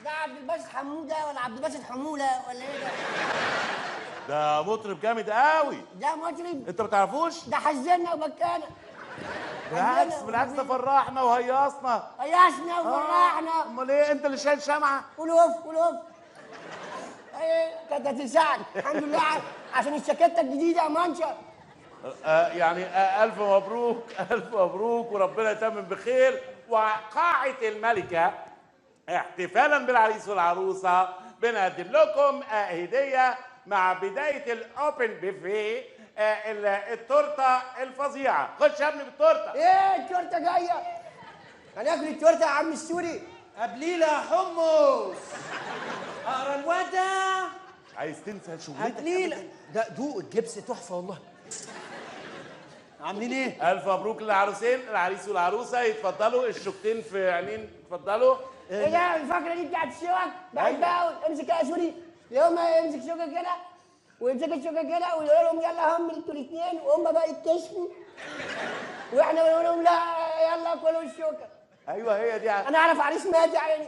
ده عبد الباسط حموده ولا عبد الباسط حموله ولا ايه ده؟ ده مطرب جامد قوي. ده مطرب؟ انت ما تعرفوش؟ ده حزنا وبكانا. بالعكس بالعكس، ده فرحنا وهيصنا. هيصنا وفرحنا. امال ايه، انت اللي شايل شمعه؟ قلوف قلوف. ايه كانت هتساعد الحمد لله عشان الشاكيته الجديده يا منشر. يعني ألف مبروك ألف مبروك وربنا يتمم بخير. وقاعة الملكة احتفالا بالعريس والعروسة بنقدم لكم هدية مع بداية الأوبن بوفيه التورتة الفظيعة. خش يا ابني بالتورتة. ايه التورته جايه؟ هناكل التورته يا عم السوري. قبليلة يا حمص. اقرا الودع. عايز تنسى شغلتك؟ قبليلة. ده دوق الجبس تحفة والله. عاملين ايه؟ ألف مبروك للعروسين، العريس والعروسة يتفضلوا، الشوكتين في عينين اتفضلوا. ايه ده الفقره دي بتاعت الشوك؟ بحبها قوي. امسك يا سوري. يوم ما يمسك شوكه كده ويمسك الشوكه كده ويقول لهم يلا هم انتوا الاثنين، وهم بقى يكتشفوا واحنا بنقول لهم لا يلا كلوا الشوكه. ايوه هي دي. انا اعرف عريس مات يا عيني،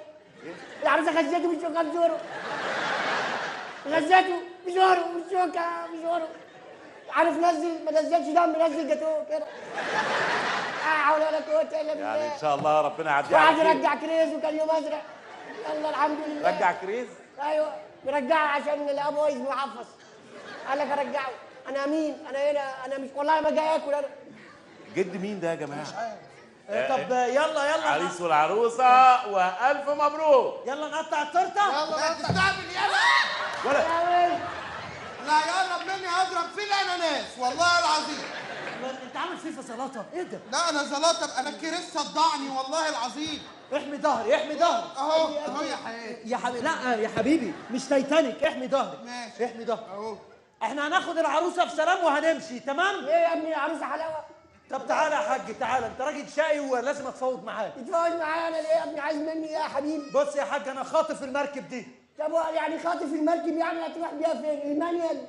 العروسه غزته بالشوكه بزوره، غزته بزوره بالشوكه بزوره، عارف نزل ما نزلش دم، نزل جاتوه كده. لا حول ولا قوه الا بالله. يعني ان شاء الله ربنا يعديها وقعد على خير. يرجع كريز وكان يوم ازرق. يلا الحمد لله. رجع كريز؟ ايوه بيرجعه عشان الاب بايظ معفص. قال لك ارجعه. انا مين؟ انا هنا، انا مش والله ما جاي اكل انا. جد مين ده يا جماعه؟ مش عارف. طب يلا عريس والعروسه والف مبروك. يلا نقطع التورته. يلا تستعمل يلا ولا لا يقرب مني هضرب فيه الاناناس والله العظيم. انت عامل فيه سلطه ايه ده؟ لا انا زلاطه، انا كريس صدعني والله العظيم. احمي ظهري احمي ظهري. اهو يا حياتي. يا حبيبي لا يا حبيبي مش تايتانيك، احمي ظهري. ماشي. احمي ظهري اهو. احنا هناخد العروسه في سلام وهنمشي تمام؟ ايه يا ابني العروسه حلاوه؟ طب تعالى يا حاج تعالى، انت راجل شقي ولازم اتفاوض معاك. تتفاوض معايا انا ليه يا ابني؟ عايز مني ايه يا حبيبي؟ بص يا حاج انا خاطف المركب دي. طب يعني خاطف المركب يعني هتروح بيها فين؟ المانيال؟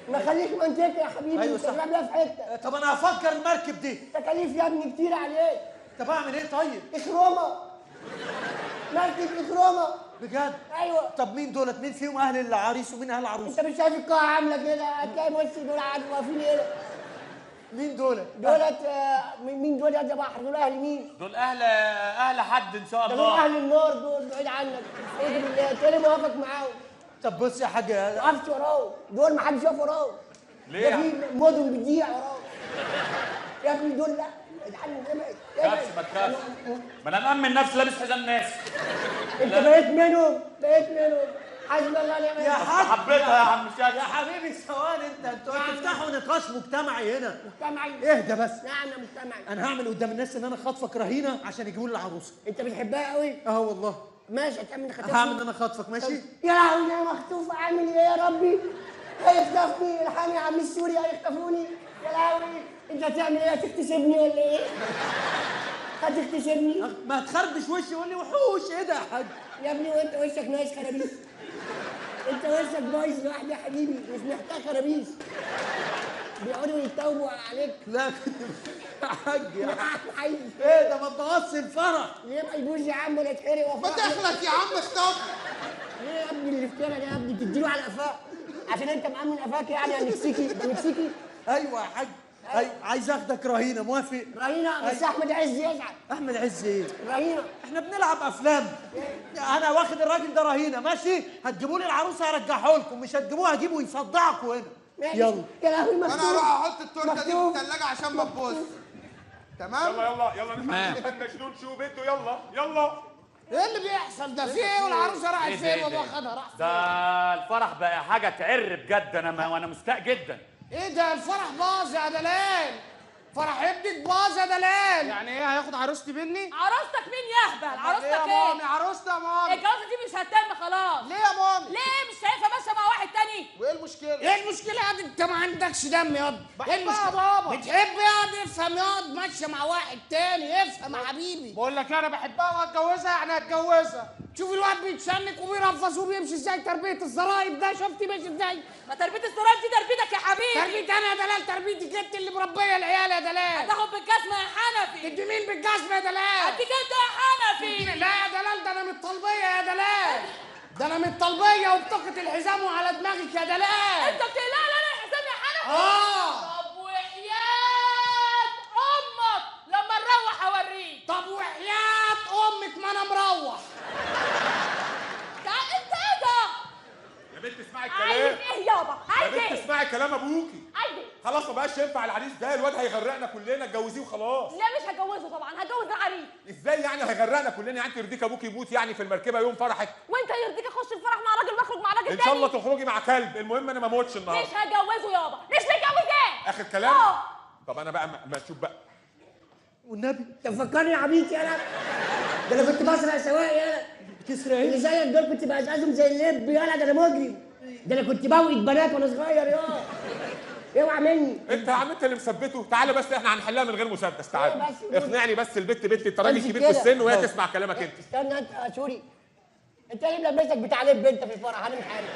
ما خليك منطقي يا حبيبي. ايوه مش صح. هتروح بيها في حته. طب انا هفكر المركب دي. تكاليف يا ابني كتير عليك. طب اعمل ايه طيب؟ اخرومه. مركب اخرومه. بجد؟ ايوه. طب مين دولت؟ مين فيهم اهل العريس ومين اهل العروس؟ انت مش شايف القاعه عامله كده؟ هتلاقي نص دول قاعدين واقفين هنا. مين دولت؟ دولت مين دول يا بحر؟ دول اهل مين؟ دول اهل حد ان شاء دول الله. اهل النار، دول بعيد عنك. ايه بالله تاني موافق معاهم. طب بص يا حاج ما وقفش وراهم، دول ما حدش واقف وراهم. ليه؟ ده في مدن بتضيع وراهم. يا ابني دول لا اتحنن ابعد تخافش ما تخافش، ما انا مأمن نفسي لابس حزام ناس. انت بقيت منهم، بقيت منهم. حسبي الله ونعم الوكيل. يا حاج حبيتها يا عم شاكر. يا حبيبي ثواني، انتوا هتفتحوا نقاش مجتمعي هنا. مجتمعي؟ اهدى بس. نعم يا مجتمعي. انا هعمل قدام الناس ان انا خاطفك رهينه عشان يجيبوا لي العروسه. انت بتحبها قوي؟ اه والله. ماشي هتعمل خطيبتي. هعمل ان انا خاطفك ماشي؟ يا لهوي انا مخطوف، اعمل ايه يا ربي؟ هيخطفني الحامي يا عم السوري، هيخطفوني. يا لهوي انت هتعمل ايه؟ هتغتصبني ولا ايه؟ هتغتصبني؟ ما تخربش وشي وقول لي وحوش. ايه ده يا حاج؟ يا ابني وانت وشك ناقص خرابيش. انت وشك بايظ لوحده يا حبيبي، مش محتاج خرابيش. بيقعدوا يتوبوا عليك. لا كنت يا حاج يا حاج. ايه ده؟ ما تبوظش الفرح. ليه ما يجوش يا عم ولا يتحرق ما تخلص يا عم اخطف. ليه يا ابني الافتراء ده يا ابني؟ تديله على قفاه عشان انت مأمن قفاك يعني يا مكسيكي؟ انت مكسيكي؟ ايوه يا حاج. ايوه عايز اخدك رهينه، موافق؟ رهينه؟ بس احمد عز يزعل. احمد عز ايه؟ رهينه. احنا بنلعب افلام. انا واخد الراجل ده رهينه ماشي؟ هتجيبوا لي العروسه هرجعها لكم، مش هتجيبوها هجيبه يصدعكم هنا. يلا. يا لهوي مكتوب. انا هروح احط التورته دي في الثلاجه عشان ما تبوظ. تمام؟ يلا نفتح المجنون شو بده. يلا ايه اللي بيحصل ده؟ في ايه؟ والعروسه راحت فين وابوها خدها؟ راح ده الفرح بقى حاجه تعر بجد. وانا مستاء جدا. ايه ده؟ الفرح باظ يا دلال. فرح ابنك باظ يا دلال. يعني ايه هياخد عروستي مني؟ عروستك مين يهبل؟ عروستك ليه يا ايه؟ مامي؟ عروستي يا مامي. الجوازه دي مش هتتم خلاص. ليه يا مامي؟ ليه مش شايفه ماشيه مع واحد تاني؟ وايه المشكله؟ ايه المشكله يا دي؟ انت ما عندكش دم ياض. بحبها إيه المشكلة؟ يا بابا. بتحب ياض؟ افهم ياض، ماشيه مع واحد تاني. افهم يا حبيبي. بقول لك انا بحبها وهتجوزها، يعني هتجوزها. شوف الواد بيتشنك وبيرفص وبيمشي ازاي. تربيه الزرايب ده شفتي ماشي ازاي؟ ما تربيه الزراير دي تربيتك يا حبيبي. تربيتي انا يا دلال؟ تربيتي انت اللي مربيه العيال يا دلال. هتاخد بالجزمه يا حنفي. انت مين بالجزمه يا دلال؟ اديك انت يا حنفي. لا يا دلال، ده انا من الطلبيه يا دلال. ده انا من الطلبيه وبطاقه الحزام وعلى دماغك يا دلال. انت بتقلق لي انا الحزام يا حنفي؟ اه. طب وحياة امك لما نروح اوريك. طب وحياة امك ما انا مروح. انت ايه ده؟ يا بنت اسمعي عايز الكلام. ايه يابا؟ يا عايز بنت ايه؟ اسمعي كلام ابوكي. عايز ايه؟ خلاص ما بقاش ينفع العريس ده، الواد هيغرقنا كلنا. اتجوزيه وخلاص. لا مش هجوزه طبعا، هجوز العريس. ازاي يعني هيغرقنا كلنا؟ يعني انت يرضيك ابوك يموت يعني في المركبه يوم فرحك؟ وانت يرضيك اخش الفرح مع راجل واخرج مع راجل تاني؟ ان شاء الله تخرجي مع كلب، المهم انا ما اموتش النهارده. مش هجوزه يابا. مش متجوز ايه؟ اخر كلام؟ طب انا بقى ما تشوف بقى. والنبي انت فكرني عبيط يالا. ده انا كنت بسرق سواق يالا. بتسرق اللي ايه؟ زيك دول كنت بقزقزهم زي اللب يالا. ده انا مجرم. ده انا كنت بوقت بنات وانا صغير يا. اوعى مني. انت يا عم انت اللي مثبته. تعالى بس احنا هنحلها من غير مسدس. تعالى ايه بس؟ اقنعني بس البت بنتي. انت راجل امسك كبير في كده. السن وهي تسمع كلامك انت. استنى انت يا سوري. انت ليه ملبسك بتاع لب انت في الفرح؟ انا مش عارف.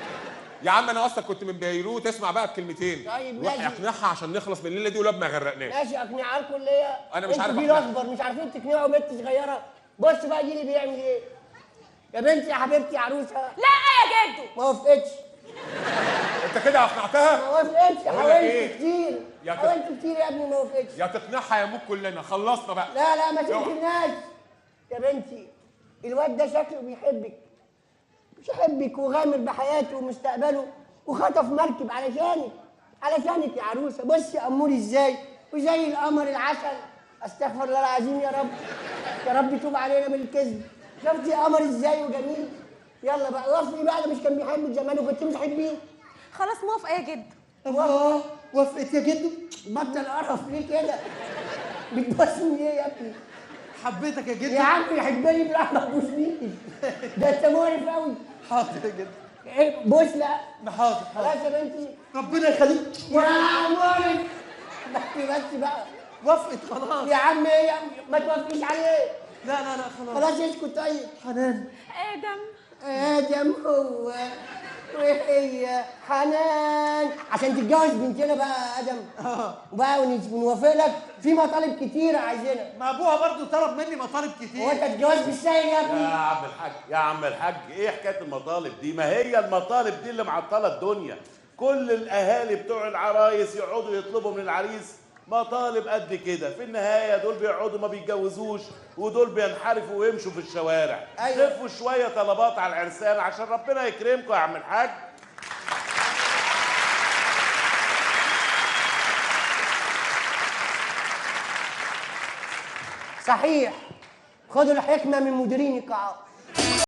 يا عم انا اصلا كنت من بيروت، اسمع بقى بكلمتين. طيب روح ماشي. اقنعها عشان نخلص من الليله دي ولاد ما غرقناش. ماشي اقنعها لكم اللي هي أنا مش عارف انتوا جيل أقنعها. اكبر مش عارفين تقنعوا بنت صغيره. بص بقى جيلي بيعمل ايه. يا بنتي يا حبيبتي يا عروسه. لا يا جدو. ما وافقتش. انت كده اقنعتها؟ ما وافقتش. بقول لك حاولت إيه؟ كتير يا حاولت كتير يا ابني ما وافقتش. يا تقنعها يا موت كلنا، خلصنا بقى. لا لا ما يلا. تمكناش يا بنتي. الواد ده شكله بيحبك، بيحبك وغامر بحياته ومستقبله وخطف مركب علشانك يا عروسه. بص يا امور ازاي وزي القمر العسل. استغفر الله العظيم يا رب، يا رب توب علينا من الكذب. شفتي قمر ازاي وجميل. يلا بقى وافقي بقى، ده مش كان بيحبك زمان وكنت بتحبيه؟ خلاص موافقه يا جدو. الله وافقت يا جدو. بطل قرف ليه كده؟ بتبصني ايه يا ابني؟ حبيتك يا جدو. يا عم يحبني بالله ما تبوسنيش، ده انت مقرف قوي. حاضر يا جدو. ايه بوس لا. حاضر خلاص يا بنتي. ربنا يخليك. يا مقرف. بس بقى وافقت خلاص. يا عم ايه ما توافقيش عليه. لا لا لا خلاص. خلاص اسكت طيب. حنان. ادم هو وهي حنان عشان تتجوز بنتنا بقى يا ادم. وبقى ونوافق لك في مطالب كتيره عايزينها. ما ابوها برضو طلب مني مطالب كتير. هو انت تتجوز بالسهل يا ابني؟ يا عم الحاج يا عم الحاج، ايه حكايه المطالب دي؟ ما هي المطالب دي اللي معطله الدنيا. كل الاهالي بتوع العرايس يقعدوا يطلبوا من العريس مطالب قد كده، في النهايه دول بيقعدوا ما بيتجوزوش ودول بينحرفوا ويمشوا في الشوارع. أيوة. خفوا شويه طلبات على العرسان عشان ربنا يكرمكم يا عم الحاج. صحيح. خدوا الحكمه من مديرين القاعات.